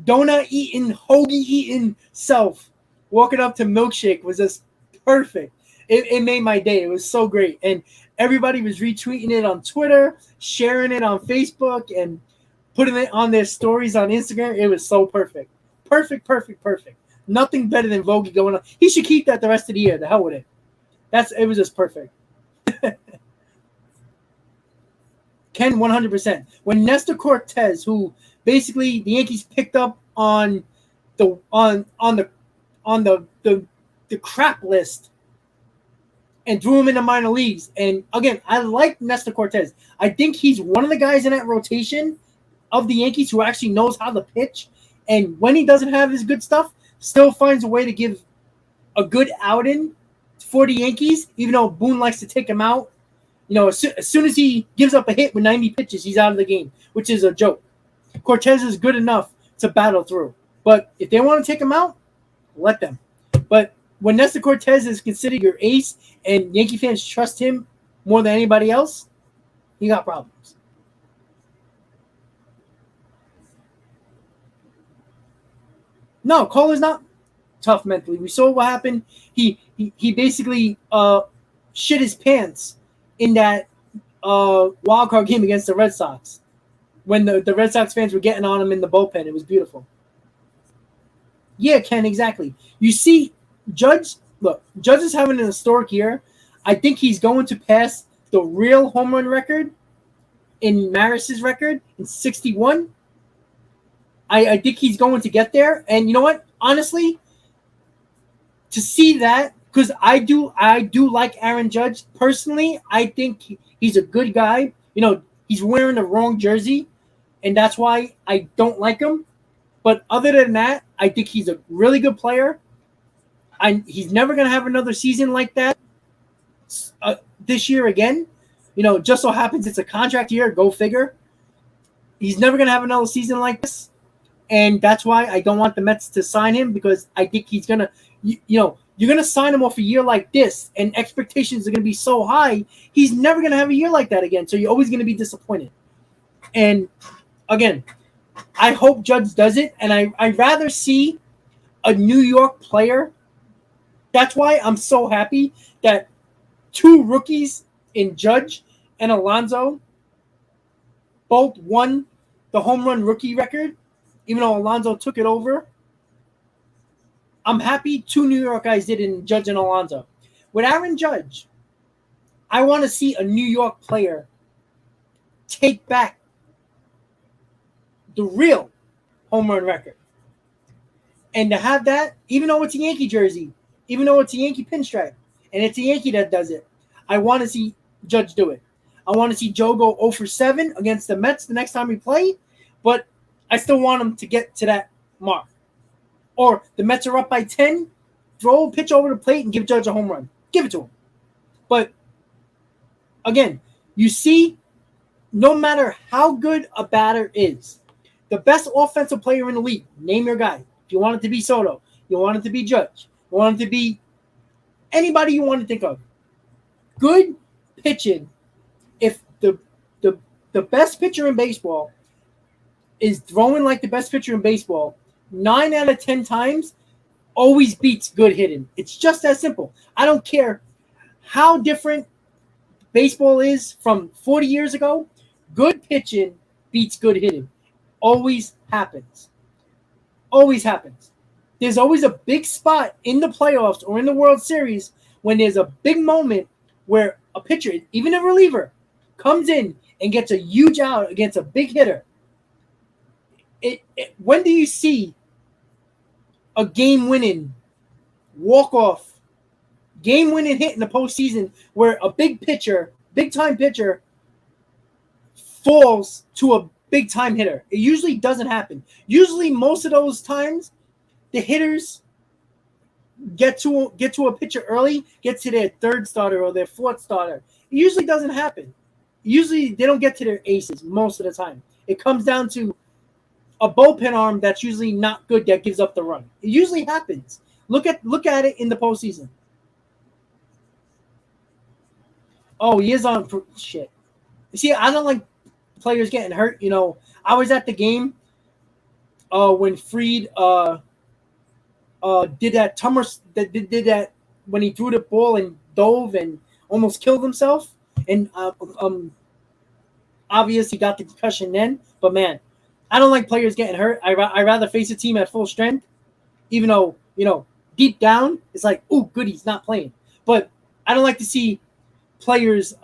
donut eating, hoagie eating self, walking up to Milkshake was just perfect. It made my day. It was so great. And everybody was retweeting it on Twitter, sharing it on Facebook, and putting it on their stories on Instagram. It was so perfect. Perfect, perfect, perfect. Nothing better than Vogie going on. He should keep that the rest of the year. The hell with it. It was just perfect. Ken 100%. When Nestor Cortez, who basically the Yankees picked up on the the crap list and threw him in the minor leagues. And again, I like Nestor Cortez. I think he's one of the guys in that rotation of the Yankees who actually knows how to pitch. And when he doesn't have his good stuff, still finds a way to give a good outing for the Yankees, even though Boone likes to take him out. As soon as he gives up a hit with 90 pitches, he's out of the game, which is a joke. Cortez is good enough to battle through. But if they want to take him out, let them. But when Nestor Cortez is considered your ace and Yankee fans trust him more than anybody else, you got problems. No, Kohler's not tough mentally. We saw what happened. He basically shit his pants in that wild card game against the Red Sox when the Red Sox fans were getting on him in the bullpen. It was beautiful. Yeah, Ken, exactly. You see, Judge is having an historic year. I think he's going to pass the real home run record in Maris's record in 61. I think he's going to get there. And you know what? Honestly, to see that, because I do like Aaron Judge. Personally, I think he's a good guy. He's wearing the wrong jersey, and that's why I don't like him. But other than that, I think he's a really good player. He's never going to have another season like that this year again. Just so happens it's a contract year. Go figure. He's never going to have another season like this. And that's why I don't want the Mets to sign him, because I think he's going to, you're going to sign him off a year like this and expectations are going to be so high. He's never going to have a year like that again. So you're always going to be disappointed. And again, I hope Judge does it. And I'd rather see a New York player. That's why I'm so happy that two rookies in Judge and Alonso both won the home run rookie record, even though Alonso took it over. I'm happy two New York guys did in Judge and Alonso. With Aaron Judge, I want to see a New York player take back the real home run record. And to have that, even though it's a Yankee jersey, even though it's a Yankee pinstripe, and it's a Yankee that does it, I want to see Judge do it. I want to see Joe go 0 for 7 against the Mets the next time we play, but I still want him to get to that mark. Or the Mets are up by 10, throw a pitch over the plate and give Judge a home run. Give it to him. But again, you see, no matter how good a batter is, the best offensive player in the league, name your guy. If you want it to be Soto, you want it to be Judge, you want it to be anybody you want to think of. Good pitching, if the best pitcher in baseball is throwing like the best pitcher in baseball, 9 out of 10 times always beats good hitting. It's just that simple. I don't care how different baseball is from 40 years ago. Good pitching beats good hitting. Always happens. Always happens. There's always a big spot in the playoffs or in the World Series when there's a big moment where a pitcher, even a reliever, comes in and gets a huge out against a big hitter. When do you see a game-winning walk-off, game-winning hit in the postseason where a big-time pitcher, falls to a big-time hitter? It usually doesn't happen. Usually, most of those times, the hitters get to a pitcher early, get to their third starter or their fourth starter. It usually doesn't happen. Usually, they don't get to their aces most of the time. It comes down to a bullpen arm that's usually not good that gives up the run. It usually happens. Look at it in the postseason. Oh, he is on shit. See, I don't like players getting hurt. I was at the game when Freed did that Thomas did that when he threw the ball and dove and almost killed himself. And obviously got the concussion then. But man, I don't like players getting hurt. I rather face a team at full strength, even though deep down it's like, oh, good, he's not playing. But I don't like to see players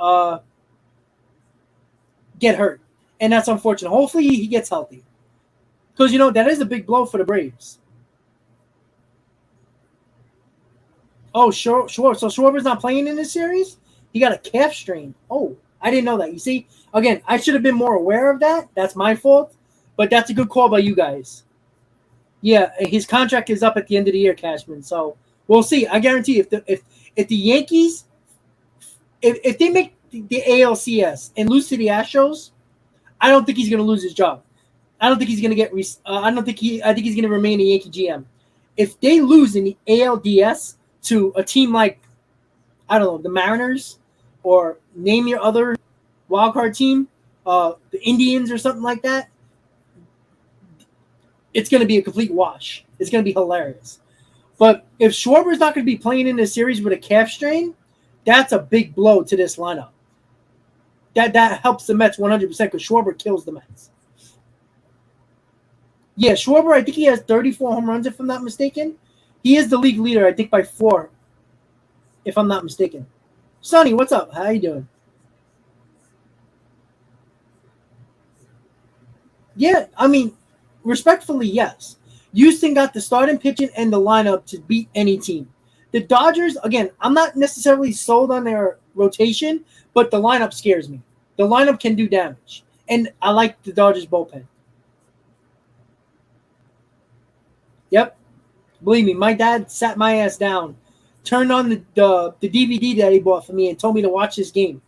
get hurt, and that's unfortunate. Hopefully, he gets healthy, because that is a big blow for the Braves. Oh, sure. So Schwarber's not playing in this series. He got a calf strain. Oh, I didn't know that. You see, again, I should have been more aware of that. That's my fault. But that's a good call by you guys. Yeah, his contract is up at the end of the year, Cashman. So we'll see. I guarantee if the Yankees if they make the ALCS and lose to the Astros, I don't think he's going to lose his job. I don't think he's going to get. I don't think he. I think he's going to remain a Yankee GM. If they lose in the ALDS to a team like, I don't know, the Mariners, or name your other wildcard team, the Indians or something like that, it's going to be a complete wash. It's going to be hilarious. But if Schwarber's not going to be playing in this series with a calf strain, that's a big blow to this lineup. That helps the Mets 100% because Schwarber kills the Mets. Yeah, Schwarber, I think he has 34 home runs, if I'm not mistaken. He is the league leader, I think, by 4, if I'm not mistaken. Sonny, what's up? How you doing? Yeah, I mean, respectfully, yes. Houston got the starting pitching and the lineup to beat any team. The Dodgers, again, I'm not necessarily sold on their rotation, but the lineup scares me. The lineup can do damage. And I like the Dodgers bullpen. Yep. Believe me, my dad sat my ass down, turned on the DVD that he bought for me, and told me to watch this game.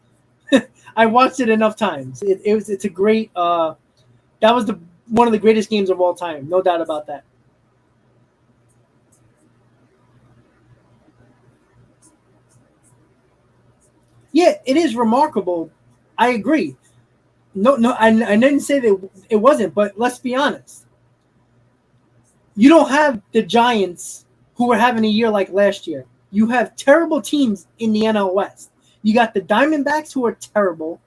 I watched it enough times. It's a great that was one of the greatest games of all time, no doubt about that. Yeah, it is remarkable. I agree. No, I didn't say that it wasn't, but let's be honest. You don't have the Giants who are having a year like last year. You have terrible teams in the NL West. You got the Diamondbacks who are terrible.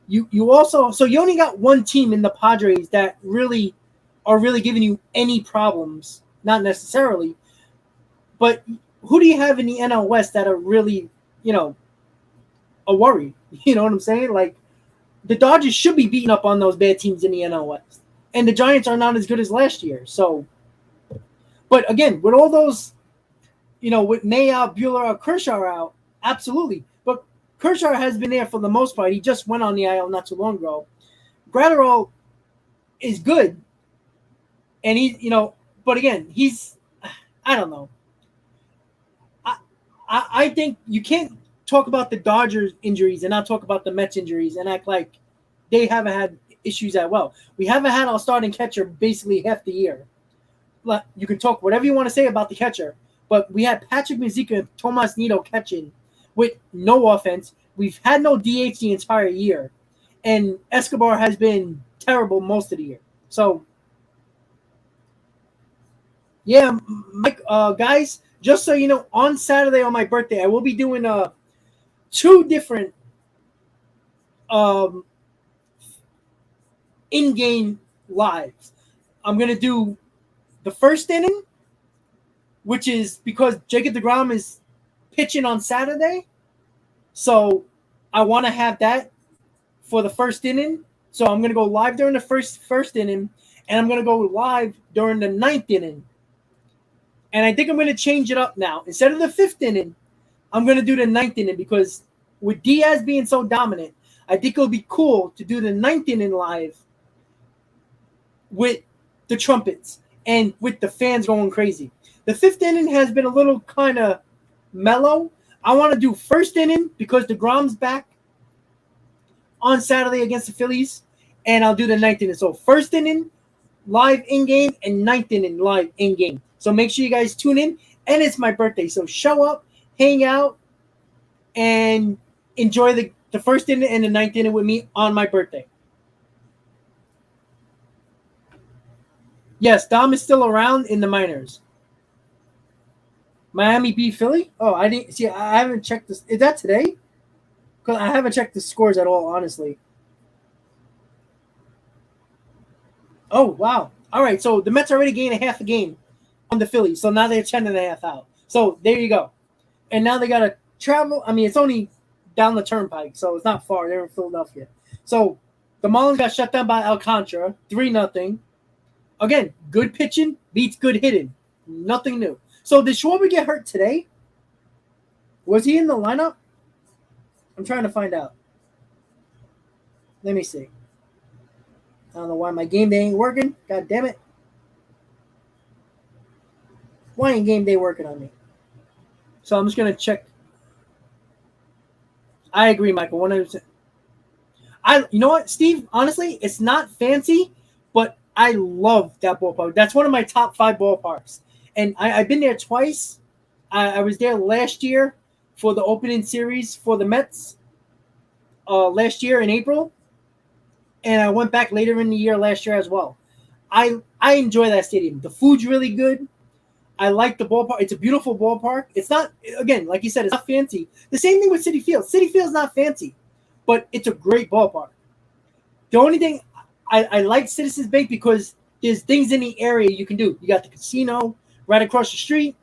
You also, so you only got one team in the Padres that really are really giving you any problems. Not necessarily, but who do you have in the NL West that are really, a worry? You know what I'm saying? Like, the Dodgers should be beating up on those bad teams in the NL West, and the Giants are not as good as last year. So, but again, with all those, with May out, Bueller out, Kershaw out, absolutely. But Kershaw has been there for the most part. He just went on the IL not too long ago. Gratterall is good, and but again, I don't know. I think you can't talk about the Dodgers injuries and not talk about the Mets injuries and act like they haven't had issues that well. We haven't had our starting catcher basically half the year. You can talk whatever you want to say about the catcher, but we had Patrick Mazeika and Tomas Nido catching with no offense. We've had no DH the entire year, and Escobar has been terrible most of the year. So, yeah, Mike, guys, just so you know, on Saturday on my birthday, I will be doing 2 different um, in-game lives. I'm gonna do the first inning, which is because Jacob deGrom is pitching on Saturday, so I want to have that for the first inning. So I'm gonna go live during the first inning, and I'm gonna go live during the 9th inning. And I think I'm gonna change it up now. Instead of the 5th inning, I'm gonna do the 9th inning because with Diaz being so dominant, I think it'll be cool to do the 9th inning live with the trumpets and with the fans going crazy. The 5th inning has been a little kind of mellow. I want to do first inning because DeGrom's back on Saturday against the Phillies, and I'll do the 9th inning. So first inning live in game and 9th inning live in game. So make sure you guys tune in, and it's my birthday. So show up, hang out, and enjoy the first inning and the ninth inning with me on my birthday. Yes, Dom is still around in the minors. Miami beat Philly. Oh, I didn't see. I haven't checked this. Is that today? Because I haven't checked the scores at all, honestly. Oh wow! All right, so the Mets already gained a half a game on the Phillies, so now they're 10.5 out. So there you go. And now they got to travel. I mean, it's only down the turnpike, so it's not far. They're in Philadelphia. So the Marlins got shut down by Alcantara, 3-0. Again, good pitching beats good hitting. Nothing new. So did Schwarber get hurt today? Was he in the lineup? I'm trying to find out. Let me see. I don't know why my game day ain't working. God damn it. Why ain't game day working on me? So I'm just going to check. I agree, Michael. 100%. You know what, Steve? Honestly, it's not fancy, but I love that ballpark. That's one of my top 5 ballparks. And I've been there twice. I was there last year for the opening series for the Mets last year in April. And I went back later in the year last year as well. I enjoy that stadium. The food's really good. I like the ballpark. It's a beautiful ballpark. It's not, again, like you said, it's not fancy. The same thing with Citi Field. Citi Field's not fancy, but it's a great ballpark. The only thing I like Citizens Bank because there's things in the area you can do. You got the casino right across the street.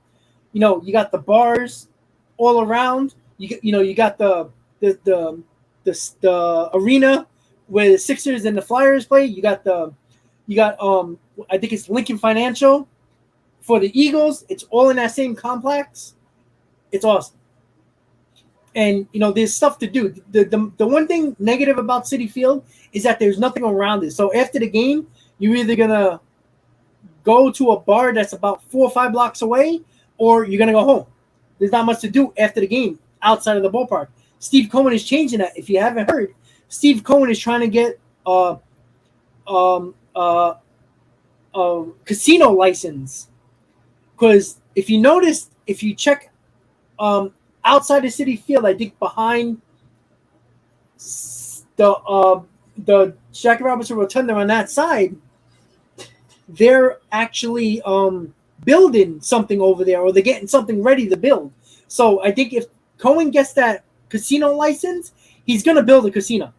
You got the bars all around. You got the arena where the Sixers and the Flyers play. You got I think it's Lincoln Financial for the Eagles. It's all in that same complex. It's awesome. And there's stuff to do. The one thing negative about Citi Field is that there's nothing around it. So after the game, you're either gonna go to a bar that's about 4 or 5 blocks away, or you're gonna go home. There's not much to do after the game outside of the ballpark. Steve Cohen is changing that. If you haven't heard, Steve Cohen is trying to get um, uh, a casino license. Because if you notice, if you check outside the Citi Field, I think behind the Jackie Robinson Rotunda on that side, they're actually building something over there, or they're getting something ready to build. So I think if Cohen gets that casino license, he's going to build a casino.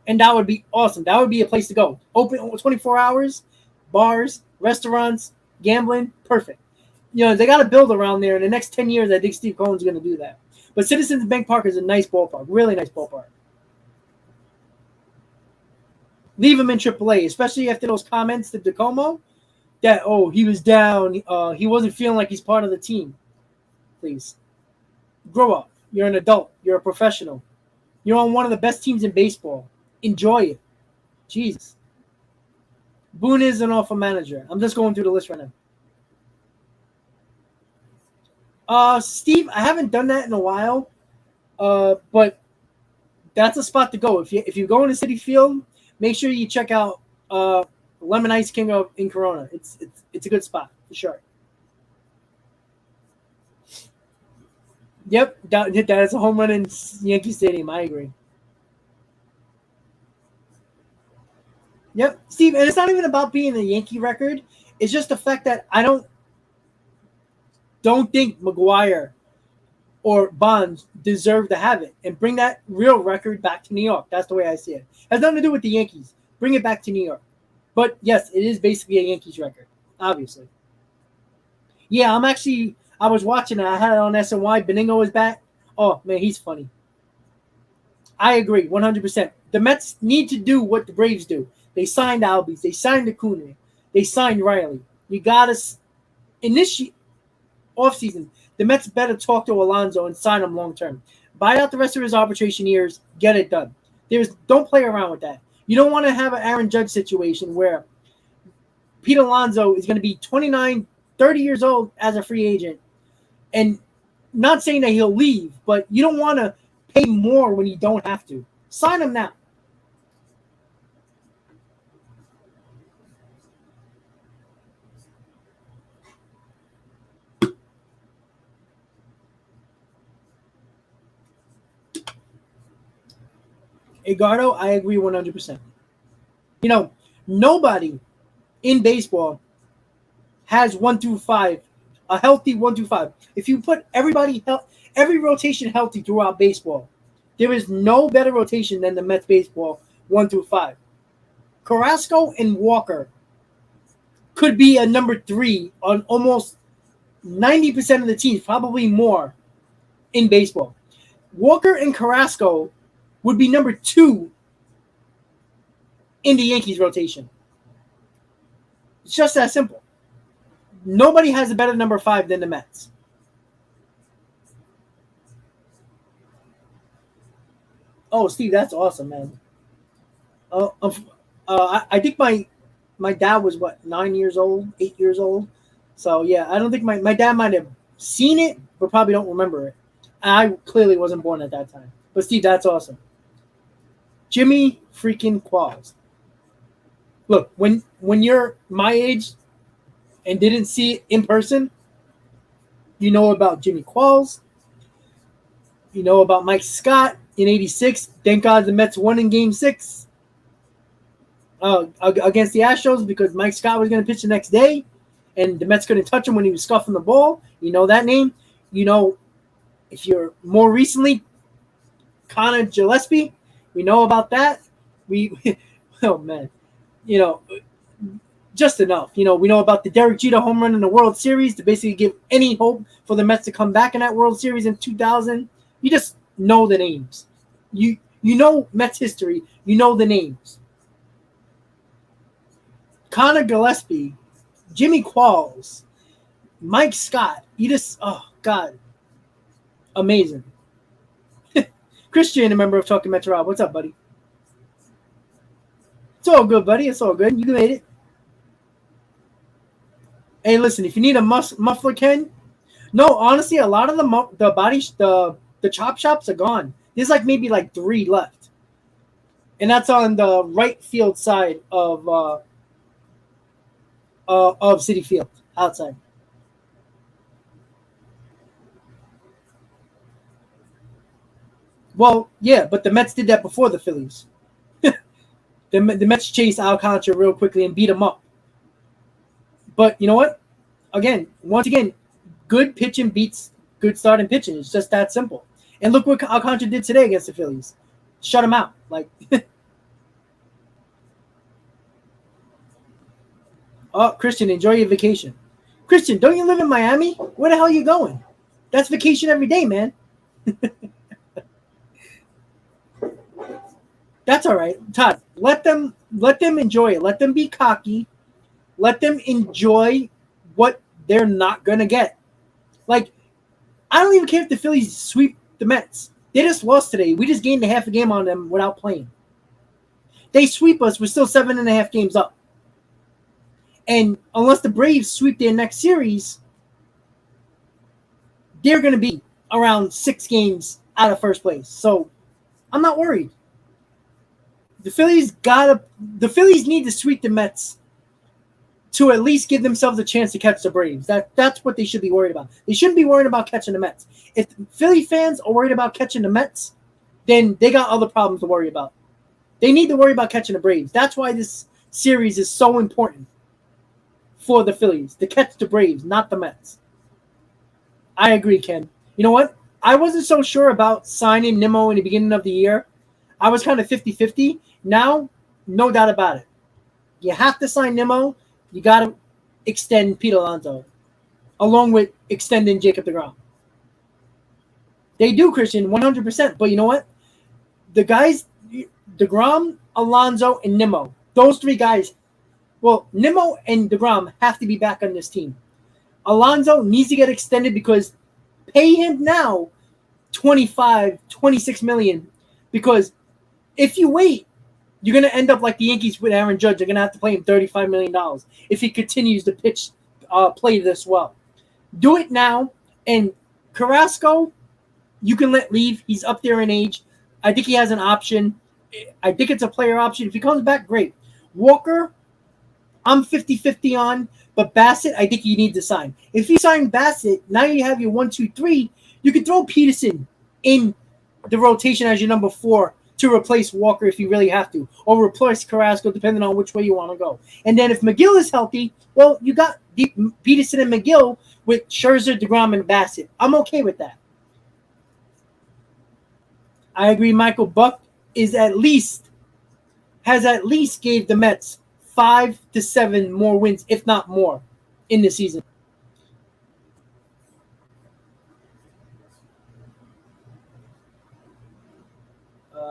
And that would be awesome. That would be a place to go. Open 24 hours, bars, restaurants, gambling, perfect. They got to build around there. In the next 10 years, I think Steve Cohen's going to do that. But Citizens Bank Park is a nice ballpark, really nice ballpark. Leave him in AAA, especially after those comments to DeComo that, he was down. He wasn't feeling like he's part of the team. Please. Grow up. You're an adult. You're a professional. You're on one of the best teams in baseball. Enjoy it. Jesus. Boone is an awful manager. I'm just going through the list right now. Steve, I haven't done that in a while. But that's a spot to go. If you go into Citi Field, make sure you check out Lemon Ice King in Corona. It's a good spot for sure. Yep, that is a home run in Yankee Stadium. I agree. Yep, Steve, and it's not even about being a Yankee record. It's just the fact that I don't think McGuire or Bonds deserve to have it and bring that real record back to New York. That's the way I see it. It has nothing to do with the Yankees. Bring it back to New York. But yes, it is basically a Yankees record, obviously. Yeah, I was watching it. I had it on SNY. Beningo is back. Oh, man, he's funny. I agree, 100%. The Mets need to do what the Braves do. They signed Albies. They signed Acuna. They signed Riley. You got to, in this offseason, the Mets better talk to Alonso and sign him long term. Buy out the rest of his arbitration years. Get it done. Don't play around with that. You don't want to have an Aaron Judge situation where Pete Alonso is going to be 29, 30 years old as a free agent. And not saying that he'll leave, but you don't want to pay more when you don't have to. Sign him now. Edgardo, I agree 100%. Nobody in baseball has 1 through 5, a healthy 1 through 5. If you put every rotation healthy throughout baseball, there is no better rotation than the Mets baseball 1 through 5. Carrasco and Walker could be a number 3 on almost 90% of the teams, probably more in baseball. Walker and Carrasco would be number 2 in the Yankees rotation. It's just that simple. Nobody has a better number 5 than the Mets. Oh, Steve, that's awesome, man. I think my dad was 9 years old, 8 years old. So yeah, I don't think my dad might have seen it, but probably don't remember it. I clearly wasn't born at that time. But Steve, that's awesome. Jimmy freaking Qualls. Look, when you're my age and didn't see it in person, you know about Jimmy Qualls. You know about Mike Scott in '86. Thank God the Mets won in Game 6 against the Astros because Mike Scott was going to pitch the next day, and the Mets couldn't touch him when he was scuffing the ball. You know that name. You know, if you're more recently, Connor Gillespie, we know about that. Oh man, just enough. We know about the Derek Jeter home run in the World Series to basically give any hope for the Mets to come back in that World Series in 2000. You just know the names. You know Mets history. You know the names. Connor Gillespie, Jimmy Qualls, Mike Scott. Oh God, amazing. Christian, a member of Talking Mets Rob. What's up, buddy? It's all good, buddy. It's all good. You made it. Hey, listen, if you need a muffler, Ken. No, honestly, a lot of the chop shops are gone. There's maybe 3 left, and that's on the right field side of Citi Field outside. Well, yeah, but the Mets did that before the Phillies. The Mets chased Alcantara real quickly and beat him up. But you know what? Once again, good pitching beats good starting pitching. It's just that simple. And look what Alcantara did today against the Phillies. Shut him out. Oh, Christian, enjoy your vacation. Christian, don't you live in Miami? Where the hell are you going? That's vacation every day, man. That's all right. Todd, let them enjoy it. Let them be cocky. Let them enjoy what they're not going to get. I don't even care if the Phillies sweep the Mets. They just lost today. We just gained a half a game on them without playing. They sweep us. We're still 7.5 games up. And unless the Braves sweep their next series, they're going to be around 6 games out of first place. So I'm not worried. The Phillies need to sweep the Mets to at least give themselves a chance to catch the Braves. That's what they should be worried about. They shouldn't be worried about catching the Mets. If Philly fans are worried about catching the Mets, then they got other problems to worry about. They need to worry about catching the Braves. That's why this series is so important for the Phillies, to catch the Braves, not the Mets. I agree, Ken. You know what? I wasn't so sure about signing Nimmo in the beginning of the year. I was kind of 50-50. Now, no doubt about it. You have to sign Nimmo. You got to extend Pete Alonso, along with extending Jacob deGrom. They do, Christian, 100%. But you know what? The guys, deGrom, Alonso, and Nimmo, those 3 guys, well, Nimmo and deGrom have to be back on this team. Alonso needs to get extended because pay him now $26 million, because if you wait, you're going to end up like the Yankees with Aaron Judge. They're going to have to pay him $35 million if he continues to play this well. Do it now. And Carrasco, you can let leave. He's up there in age. I think he has an option. I think it's a player option. If he comes back, great. Walker, I'm 50-50 on. But Bassett, I think you need to sign. If you sign Bassett, now you have your 1, 2, 3. You can throw Peterson in the rotation as your number 4 to replace Walker if you really have to, or replace Carrasco depending on which way you want to go. And then if McGill is healthy, well, you got Peterson and McGill with Scherzer, DeGrom, and Bassett. I'm okay with that. I agree. Michael Buck has at least gave the Mets 5 to 7 more wins, if not more, in the season.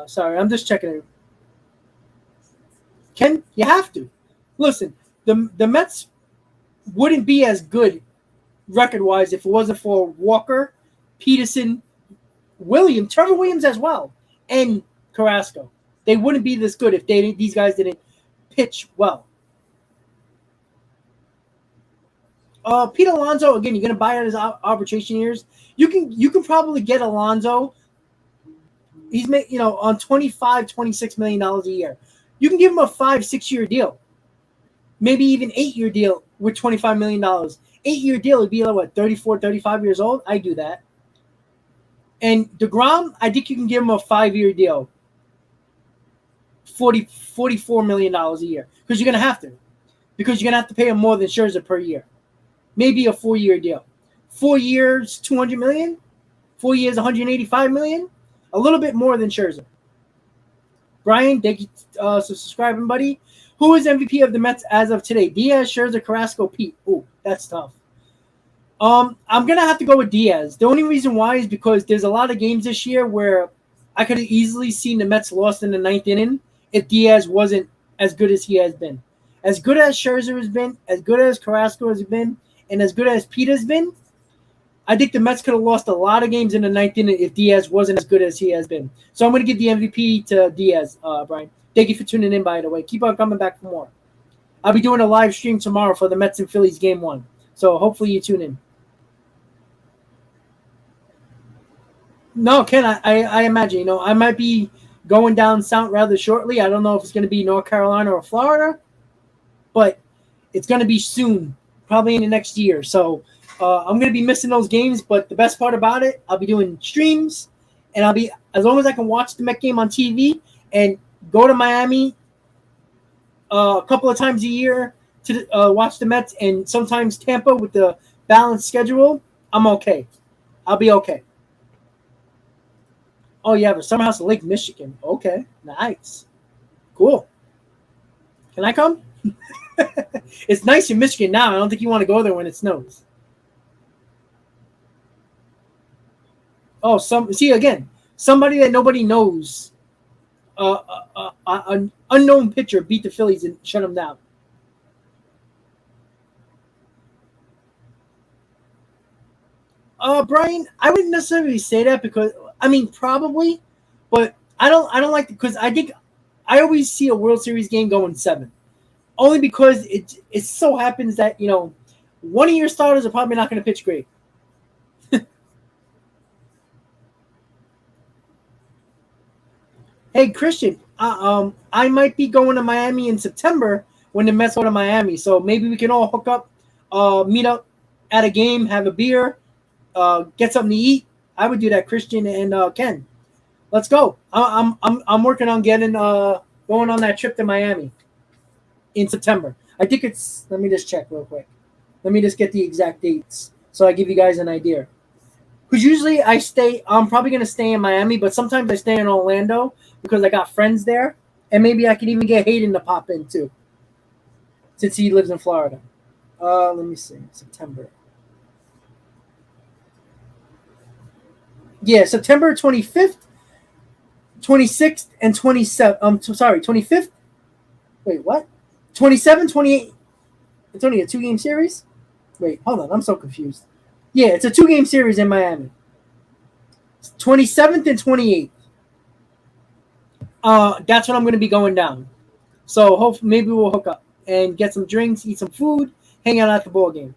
Sorry, I'm just checking it. Ken, you have to. Listen, the Mets wouldn't be as good record-wise if it wasn't for Walker, Peterson, Trevor Williams as well, and Carrasco. They wouldn't be this good if these guys didn't pitch well. Pete Alonso, again, you're going to buy out his arbitration years. You can probably get Alonso. He's made, on $26 million a year. You can give him a 5-6 year deal, maybe even 8-year deal with $25 million. 8-year deal would be like what, 34, 35 years old. I do that. And DeGrom, I think you can give him a 5-year deal, $44 million a year, because you're gonna have to, pay him more than Scherzer per year. Maybe a 4-year deal. 4 years, $200 million. 4 years, $185 million. A little bit more than Scherzer. Brian, thank you for subscribing, buddy. Who is MVP of the Mets as of today? Diaz, Scherzer, Carrasco, Pete. Ooh, that's tough. I'm gonna have to go with Diaz. The only reason why is because there's a lot of games this year where I could have easily seen the Mets lost in the 9th inning if Diaz wasn't as good as he has been. As good as Scherzer has been, as good as Carrasco has been, and as good as Pete has been, I think the Mets could have lost a lot of games in the 9th inning if Diaz wasn't as good as he has been. So I'm going to give the MVP to Diaz, Brian. Thank you for tuning in, by the way. Keep on coming back for more. I'll be doing a live stream tomorrow for the Mets and Phillies Game 1. So hopefully you tune in. No, Ken, I imagine, I might be going down south rather shortly. I don't know if it's going to be North Carolina or Florida, but it's going to be soon, probably in the next year. So I'm going to be missing those games, but the best part about it, I'll be doing streams, and as long as I can watch the Met game on TV and go to Miami a couple of times a year to watch the Mets, and sometimes Tampa with the balanced schedule, I'm okay. I'll be okay. Oh, you have a summer house in Lake Michigan. Okay, nice. Cool. Can I come? It's nice in Michigan now. I don't think you want to go there when it snows. Oh, somebody that nobody knows, an unknown pitcher beat the Phillies and shut them down. Brian, I wouldn't necessarily say that because probably, but I don't like because I think I always see a World Series game going 7, only because it so happens that one of your starters are probably not going to pitch great. Hey, Christian, I might be going to Miami in September when the Mets go to Miami, so maybe we can all hook up, meet up at a game, have a beer, get something to eat. I would do that, Christian and Ken. Let's go. I'm working on getting going on that trip to Miami in September. I think it's. Let me just check real quick. Let me just get the exact dates so I give you guys an idea. Because usually I'm probably going to stay in Miami, but sometimes I stay in Orlando because I got friends there. And maybe I can even get Hayden to pop in too, since he lives in Florida. Let me see. September. Yeah, September 25th, 26th, and 27th. Sorry, 25th. Wait, what? 27, 28. It's only a 2-game series? Wait, hold on. I'm so confused. Yeah, it's a 2-game series in Miami. 27th and 28th. That's when I'm going to be going down. So hopefully, maybe we'll hook up and get some drinks, eat some food, hang out at the ball game.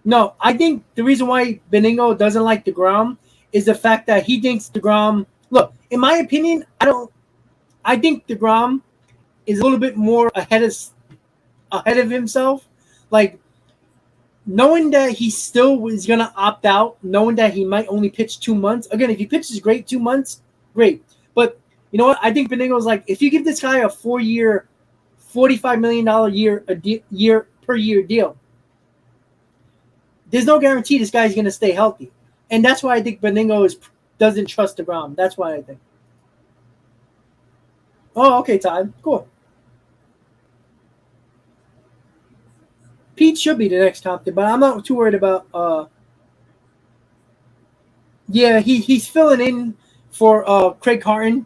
No, I think the reason why Benigno doesn't like DeGrom is the fact that he thinks DeGrom. Look, in my opinion, I think DeGrom is a little bit more ahead of himself. Like, knowing that he still was going to opt out, knowing that he might only pitch 2 months. Again, if he pitches great 2 months, great. But you know what? I think Benigno's like, if you give this guy a 4-year, $45 million year per year deal, there's no guarantee this guy's going to stay healthy, and that's why I think Benigno doesn't trust DeGrom. That's why I think. Oh, okay, Todd. Cool. Pete should be the next Compton, but I'm not too worried about. Yeah, he's filling in for Craig Carton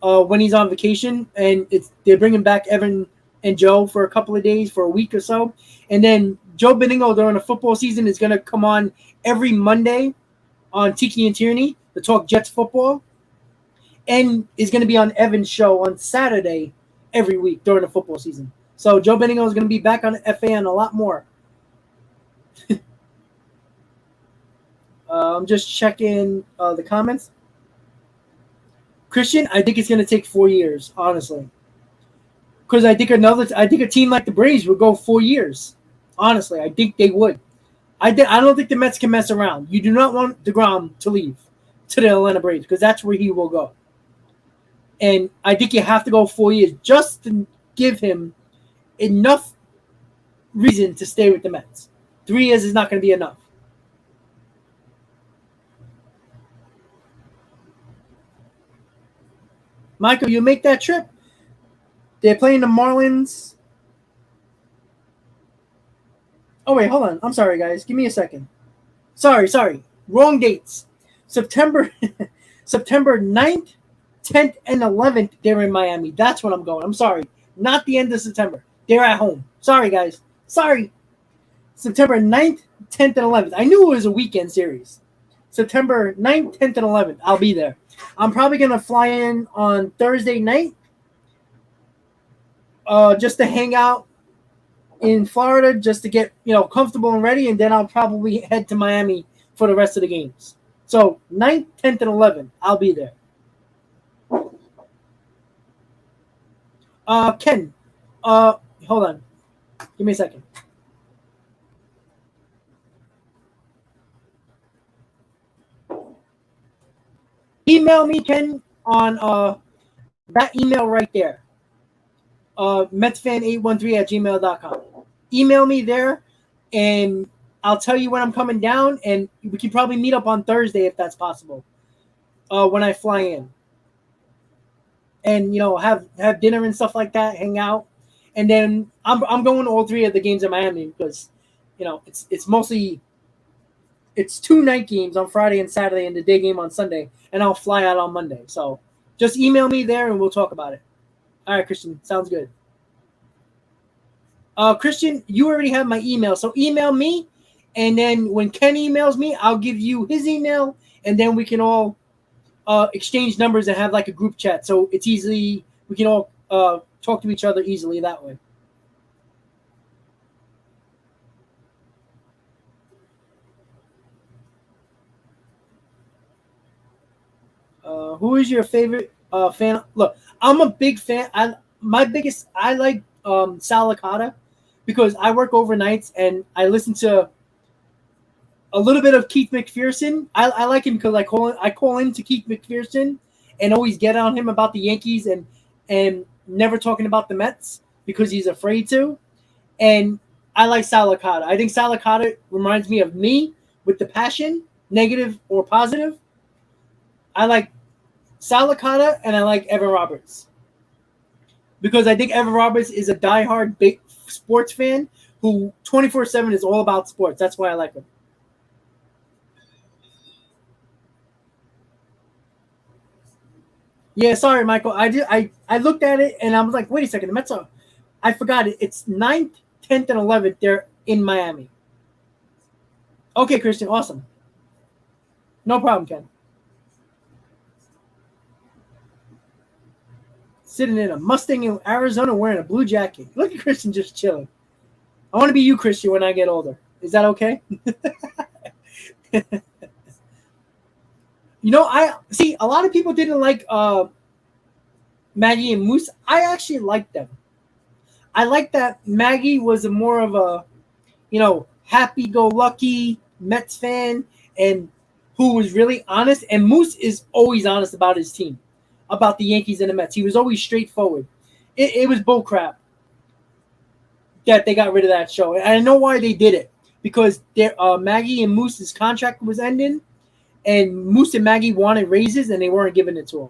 when he's on vacation, and they're bringing back Evan and Joe for a couple of days, for a week or so, and then Joe Benigno during the football season is going to come on every Monday on Tiki and Tierney to talk Jets football, and is going to be on Evan's show on Saturday every week during the football season. So Joe Benigno is going to be back on FAN a lot more. I'm just checking the comments. Christian, I think it's going to take 4 years, honestly, because I think a team like the Braves would go 4 years. Honestly, I think they would. I don't think the Mets can mess around. You do not want DeGrom to leave to the Atlanta Braves because that's where he will go. And I think you have to go 4 years just to give him enough reason to stay with the Mets. 3 years is not going to be enough. Michael, you make that trip? They're playing the Marlins. Oh, wait, hold on. I'm sorry, guys. Give me a second. Sorry. Wrong dates. September 9th, 10th, and 11th, they're in Miami. That's when I'm going. I'm sorry. Not the end of September. They're at home. Sorry, guys. Sorry. September 9th, 10th, and 11th. I knew it was a weekend series. September 9th, 10th, and 11th. I'll be there. I'm probably going to fly in on Thursday night just to hang out in Florida, just to get comfortable and ready, and then I'll probably head to Miami for the rest of the games. So 9th, 10th, and 11th, I'll be there. Ken, hold on. Give me a second. Email me, Ken, on that email right there. Metsfan813@gmail.com. Email me there, and I'll tell you when I'm coming down, and we can probably meet up on Thursday if that's possible. When I fly in, and have dinner and stuff like that, hang out, and then I'm going to all 3 of the games in Miami because it's mostly. It's 2 night games on Friday and Saturday and the day game on Sunday, and I'll fly out on Monday. So just email me there and we'll talk about it. All right, Christian. Sounds good. Christian, you already have my email. So email me, and then when Ken emails me, I'll give you his email, and then we can all exchange numbers and have like a group chat. So it's easily, we can all talk to each other easily that way. Who is your favorite fan? Look, I'm a big fan. I like Sal Licata because I work overnights and I listen to a little bit of Keith McPherson. I like him because I call in to Keith McPherson and always get on him about the Yankees and never talking about the Mets because he's afraid to. And I like Sal Licata. I think Sal Licata reminds me of me with the passion, negative or positive. I like Sal Licata and I like Evan Roberts because I think Evan Roberts is a diehard big sports fan who 24/7 is all about sports. That's why I like him. Yeah, sorry, Michael. I looked at it and I was like, wait a second, the Mets are. I forgot it. It's 9th, 10th, and 11th. They're in Miami. Okay, Christian, awesome. No problem, Ken. Sitting in a Mustang in Arizona wearing a blue jacket. Look at Christian just chilling. I want to be you, Christian, when I get older. Is that okay? I see a lot of people didn't like Maggie and Moose. I actually liked them. I like that Maggie was more of a, happy-go-lucky Mets fan, and who was really honest. And Moose is always honest about his team, about the Yankees and the Mets. He was always straightforward. It was bullcrap that they got rid of that show. And I know why they did it, because Maggie and Moose's contract was ending, and Moose and Maggie wanted raises, and they weren't giving it to him.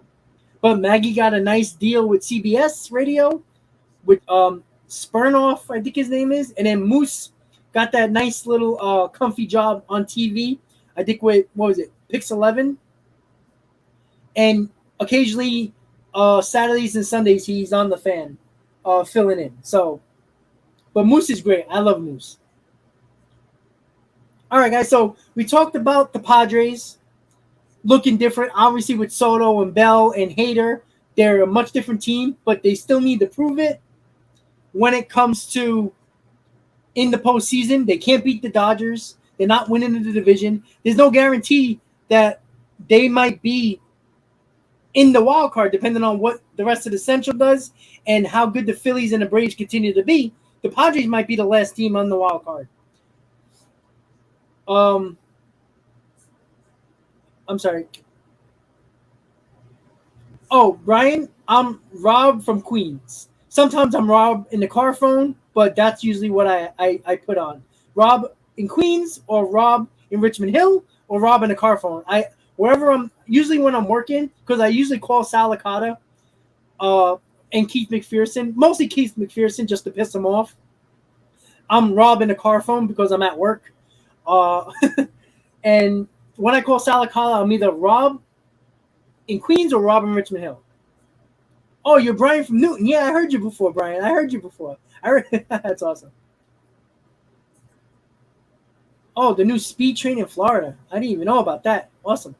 But Maggie got a nice deal with CBS Radio, with Smirnoff, I think his name is, and then Moose got that nice little comfy job on TV. I think with, what was it, Pix 11, and occasionally Saturdays and Sundays he's on the Fan, filling in. So, but Moose is great. I love Moose. All right, guys. So we talked about the Padres looking different, obviously with Soto and Bell and Hader. They're a much different team, but they still need to prove it. When it comes to in the postseason, they can't beat the Dodgers. They're not winning the division. There's no guarantee that they might be in the wild card, depending on what the rest of the Central does and how good the Phillies and the Braves continue to be. The Padres might be the last team on the wild card. I'm sorry. Oh, Brian, I'm Rob from Queens. Sometimes I'm Rob in the car phone, but that's usually what I put on. Rob in Queens, or Rob in Richmond Hill, or Rob in the car phone. Wherever I'm, usually when I'm working, because I usually call Sal Licata, and Keith McPherson, mostly Keith McPherson, just to piss him off. I'm Rob in the car phone because I'm at work. And when I call Sal Licata, I'm either Rob in Queens or Rob in Richmond Hill. Oh, you're Brian from Newton. Yeah, I heard you before, Brian. I heard you before. That's awesome. Oh, the new speed train in Florida. I didn't even know about that. Awesome.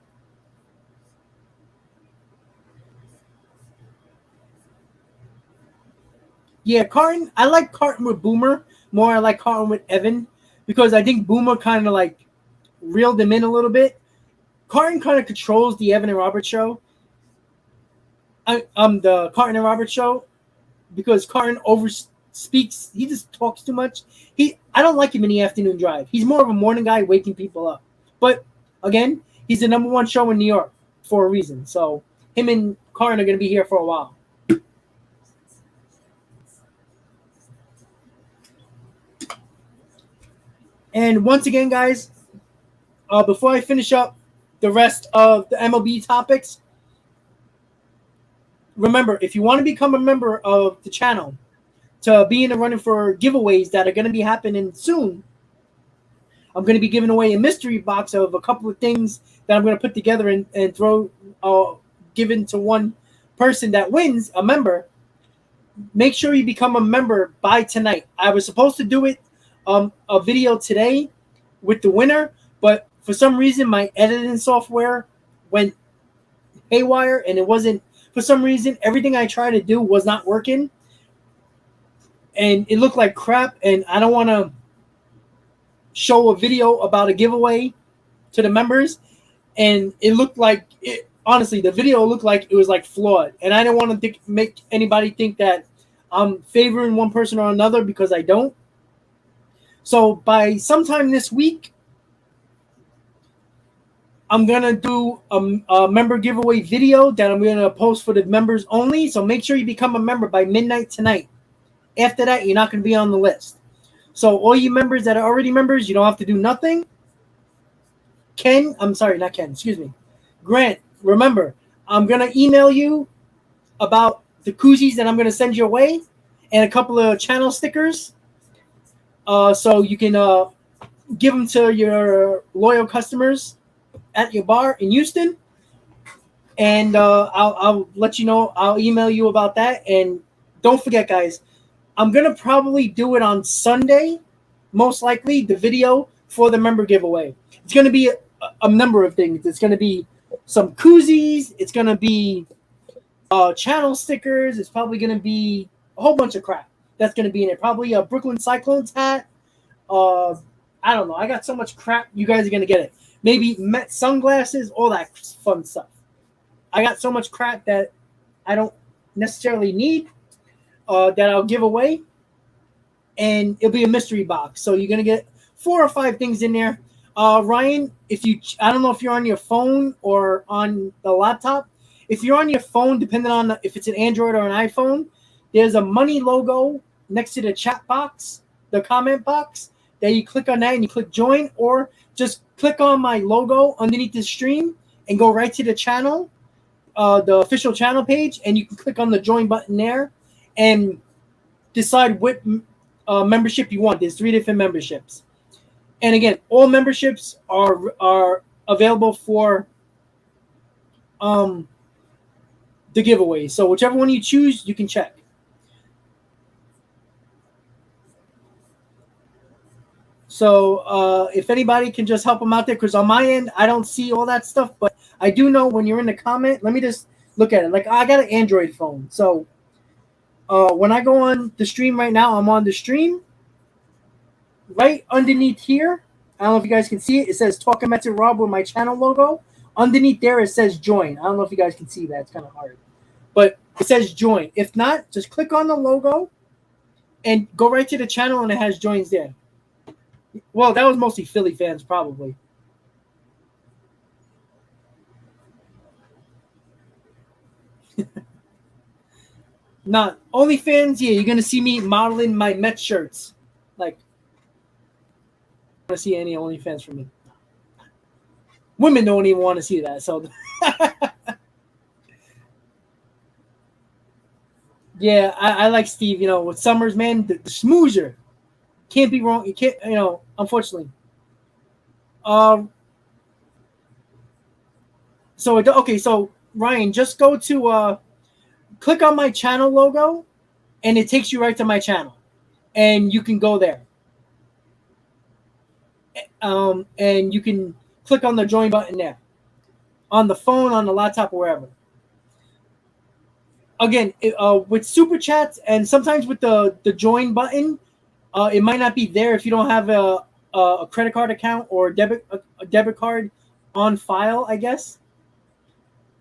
Yeah, Carton. I like Carton with Boomer more. I like Carton with Evan, because I think Boomer kind of like reeled him in a little bit. Carton kind of controls the Evan and Robert show. The Carton and Robert show, because Carton overspeaks. He just talks too much. I don't like him in the afternoon drive. He's more of a morning guy, waking people up. But again, he's the number one show in New York for a reason. So him and Carton are going to be here for a while. And once again, guys, before I finish up the rest of the MLB topics, remember, if you want to become a member of the channel to be in the running for giveaways that are going to be happening soon, I'm going to be giving away a mystery box of a couple of things that I'm going to put together and throw, given to one person that wins, a member. Make sure you become a member by tonight. I was supposed to do it, a video today with the winner, but for some reason my editing software went haywire, and it wasn't, for some reason, everything I tried to do was not working, and it looked like crap, and I don't want to show a video about a giveaway to the members, and it looked like it. Honestly, the video looked like it was like flawed, and I didn't want to make anybody think that I'm favoring one person or another, because I don't. So by sometime this week, I'm going to do a member giveaway video that I'm going to post for the members only. So make sure you become a member by midnight tonight. After that, you're not going to be on the list. So all you members that are already members, you don't have to do nothing. Excuse me. Grant, remember, I'm going to email you about the koozies that I'm going to send you away, and a couple of channel stickers. So you can give them to your loyal customers at your bar in Houston, and I'll let you know. I'll email you about that. And don't forget, guys, I'm gonna probably do it on Sunday, most likely, the video for the member giveaway. It's gonna be a number of things. It's gonna be some koozies. It's gonna be channel stickers. It's probably gonna be a whole bunch of crap that's gonna be in it. Probably a Brooklyn Cyclones hat. I don't know. I got so much crap. You guys are gonna get it. Maybe Met sunglasses, all that fun stuff. I got so much crap that I don't necessarily need, that I'll give away, and it'll be a mystery box. So you're gonna get 4 or 5 things in there. Ryan, I don't know if you're on your phone or on the laptop. If you're on your phone, depending on if it's an Android or an iPhone, there's a money logo next to the chat box, the comment box. That you click on that and you click join, or just click on my logo underneath the stream and go right to the channel, the official channel page, and you can click on the join button there and decide what membership you want. There's 3 different memberships. And again, all memberships are available for the giveaway. So whichever one you choose, you can check. So if anybody can just help them out there, because on my end, I don't see all that stuff, but I do know when you're in the comment, let me just look at it. Like, I got an Android phone. So when I go on the stream right now, I'm on the stream. Right underneath here, I don't know if you guys can see it. It says Talking Mets and Rob with my channel logo. Underneath there, it says join. I don't know if you guys can see that. It's kind of hard. But it says join. If not, just click on the logo and go right to the channel, and it has joins there. Well, that was mostly Philly fans, probably. Not only fans, yeah, you're going to see me modeling my Mets shirts. Like, I don't see any OnlyFans from me. Women don't even want to see that. So, yeah, I like Steve. You know, with Summers, man, the smoozer can't be wrong. You can't, unfortunately. So Ryan, just go to click on my channel logo, and it takes you right to my channel, and you can go there. And you can click on the join button there, on the phone, on the laptop, or wherever. Again, with super chats and sometimes with the join button, it might not be there if you don't have a credit card account or a debit card on file, I guess.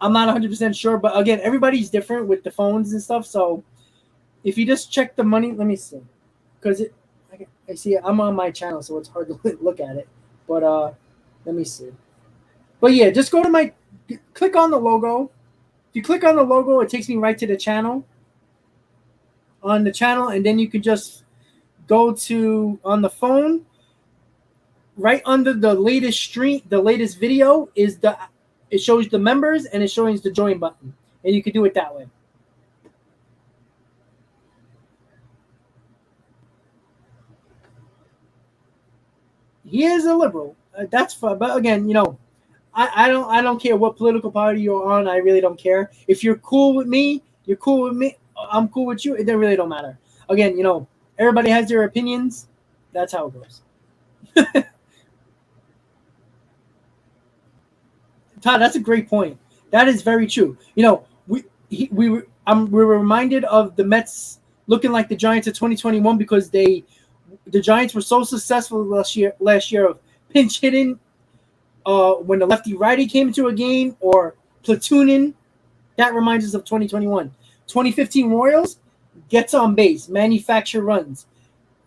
I'm not 100% sure, but again, everybody's different with the phones and stuff. So if you just check the money, let me see, because I see it. I'm on my channel, so it's hard to look at it. But let me see. But yeah, just go to click on the logo. If you click on the logo, it takes me right to the channel. On the channel, and then you can just go to on the phone. Right under the latest stream, the latest video it shows the members and it shows the join button, and you can do it that way. He is a liberal. That's fun, but again, I don't care what political party you're on. I really don't care. If you're cool with me, you're cool with me. I'm cool with you. It really don't matter. Again, everybody has their opinions. That's how it goes. Todd, that's a great point. That is very true. We were reminded of the Mets looking like the Giants of 2021 because the Giants were so successful last year of pinch hitting when the lefty righty came into a game, or platooning. That reminds us of 2021. 2015 Royals gets on base, manufacture runs,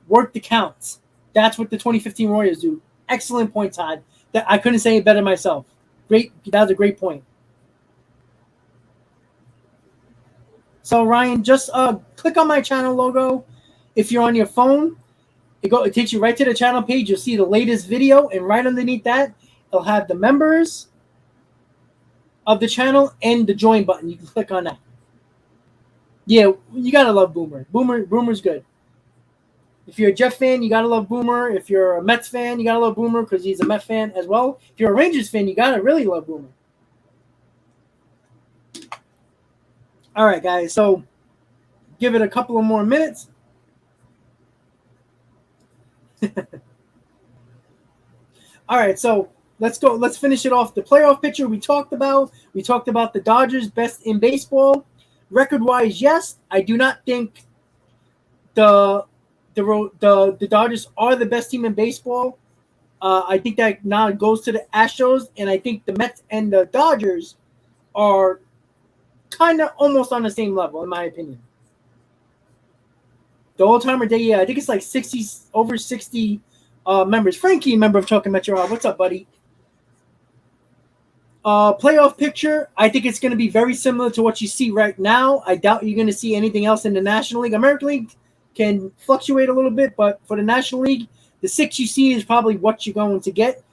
work the counts. That's what the 2015 Royals do. Excellent point, Todd. That I couldn't say it better myself. Great. That was a great point. So Ryan, just click on my channel logo. If you're on your phone, it takes you right to the channel page. You'll see the latest video, and right underneath that, it'll have the members of the channel and the join button. You can click on that. Yeah, you gotta love Boomer. Boomer's good. If you're a Jeff fan, you gotta love Boomer. If you're a Mets fan, you gotta love Boomer because he's a Mets fan as well. If you're a Rangers fan, you gotta really love Boomer. All right, guys. So give it a couple of more minutes. All right, so let's go. Let's finish it off. The playoff picture we talked about. We talked about the Dodgers best in baseball. Record-wise, yes. I do not think the Dodgers are the best team in baseball. I think that now goes to the Astros, and I think the Mets and the Dodgers are kind of almost on the same level, in my opinion. The all-timer day, yeah, I think it's like 60 over 60 members. Frankie, member of Talking Metro Rob. What's up, buddy? Playoff picture, I think it's going to be very similar to what you see right now. I doubt you're going to see anything else in the National League. American League can fluctuate a little bit, but for the National League, the 6 you see is probably what you're going to get.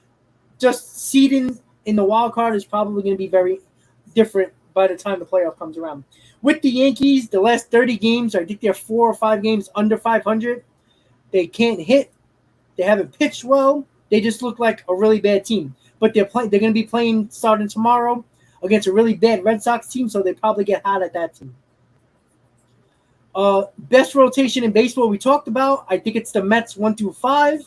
Just seeding in the wild card is probably going to be very different by the time the playoff comes around. With the Yankees, the last 30 games, I think they're 4 or 5 games under 500. They can't hit. They haven't pitched well. They just look like a really bad team. But they're going to be playing starting tomorrow against a really bad Red Sox team, so they probably get hot at that team. Best rotation in baseball we talked about. I think it's the Mets 1 through 5.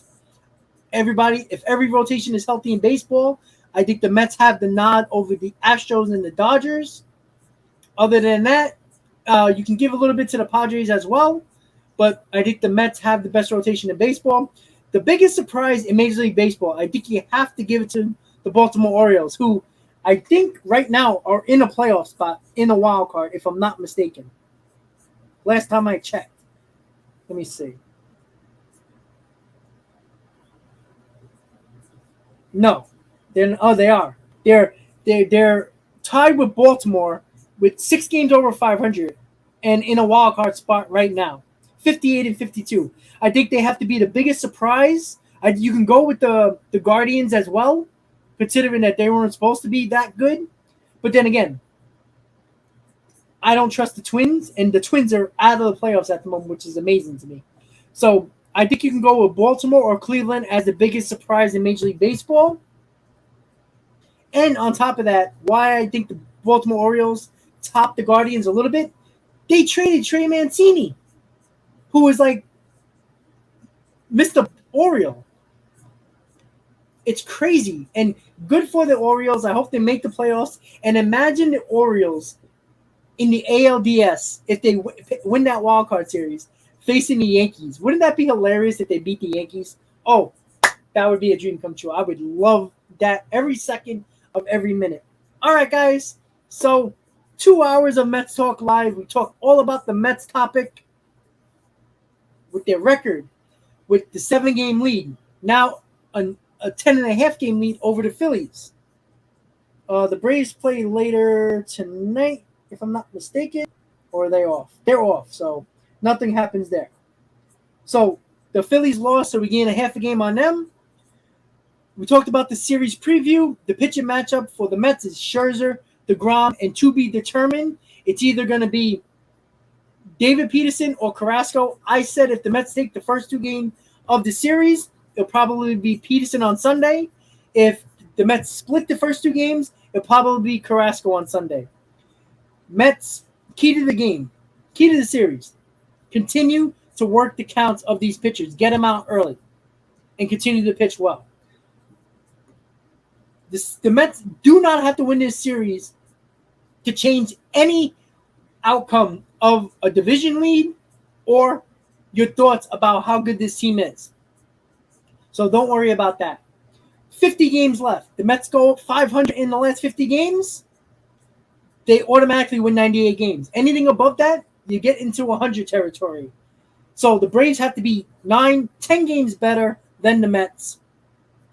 Everybody, if every rotation is healthy in baseball, I think the Mets have the nod over the Astros and the Dodgers. Other than that, you can give a little bit to the Padres as well, but I think the Mets have the best rotation in baseball. The biggest surprise in Major League Baseball, I think you have to give it to the Baltimore Orioles, who I think right now are in a playoff spot in a wild card, if I'm not mistaken. Last time I checked. Let me see. No. They are. They're tied with Baltimore with 6 games over 500 and in a wild card spot right now. 58 and 52. I think they have to be the biggest surprise. You can go with the Guardians as well, considering that they weren't supposed to be that good. But then again, I don't trust the Twins, and the Twins are out of the playoffs at the moment, which is amazing to me. So I think you can go with Baltimore or Cleveland as the biggest surprise in Major League Baseball. And on top of that, why I think the Baltimore Orioles top the Guardians a little bit, they traded Trey Mancini, who was like Mr. Oriole. It's crazy and good for the Orioles. I hope they make the playoffs. And imagine the Orioles in the ALDS if they win that wild card series facing the Yankees. Wouldn't that be hilarious if they beat the Yankees? Oh, that would be a dream come true. I would love that every second of every minute. All right, guys. So 2 hours of Mets Talk Live. We talk all about the Mets topic with their record, with the 7-game lead. Now a 10.5 game lead over the Phillies. The Braves play later tonight, if I'm not mistaken, or are they off? They're off, so nothing happens there. So the Phillies lost, so we gain a half a game on them. We talked about the series preview. The pitching matchup for the Mets is Scherzer, DeGrom, and to be determined. It's either going to be David Peterson or Carrasco. I said if the Mets take the first 2 games of the series, it'll probably be Peterson on Sunday. If the Mets split the first 2 games, it'll probably be Carrasco on Sunday. Mets, key to the game, key to the series. Continue to work the counts of these pitchers. Get them out early and continue to pitch well. The Mets do not have to win this series to change any outcome of a division lead or your thoughts about how good this team is. So don't worry about that. 50 games left. The Mets go 500 in the last 50 games. They automatically win 98 games. Anything above that, you get into 100 territory. So the Braves have to be 9, 10 games better than the Mets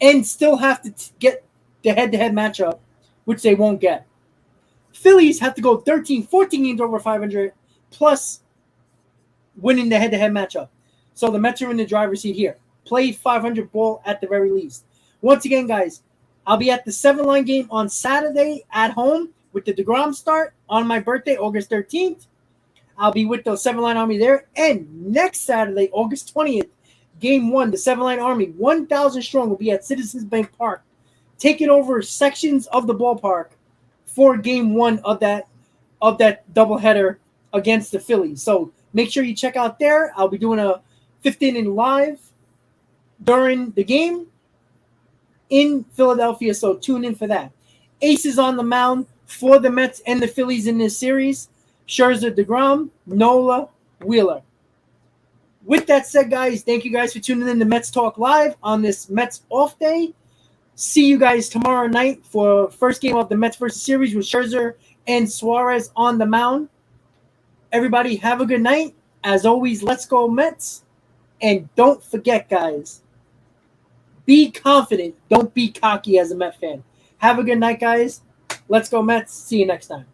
and still have to get the head-to-head matchup, which they won't get. Phillies have to go 13, 14 games over 500 plus winning the head-to-head matchup. So the Mets are in the driver's seat here. Play 500 ball at the very least. Once again, guys, I'll be at the 7-line game on Saturday at home with the DeGrom start on my birthday, August 13th. I'll be with the 7-line Army there. And next Saturday, August 20th, Game 1, the 7-line Army, 1,000 strong, will be at Citizens Bank Park, taking over sections of the ballpark for Game 1 of that doubleheader against the Phillies. So make sure you check out there. I'll be doing a 15-inning live during the game in Philadelphia, so tune in for that. Aces on the mound for the Mets and the Phillies in this series. Scherzer, DeGrom, Nola, Wheeler. With that said, guys, thank you guys for tuning in to Mets Talk Live on this Mets off day. See you guys tomorrow night for first game of the Mets versus series with Scherzer and Suarez on the mound. Everybody have a good night. As always, let's go Mets. And don't forget, guys, Be confident. Don't be cocky as a Met fan. Have a good night, guys. Let's go, Mets. See you next time.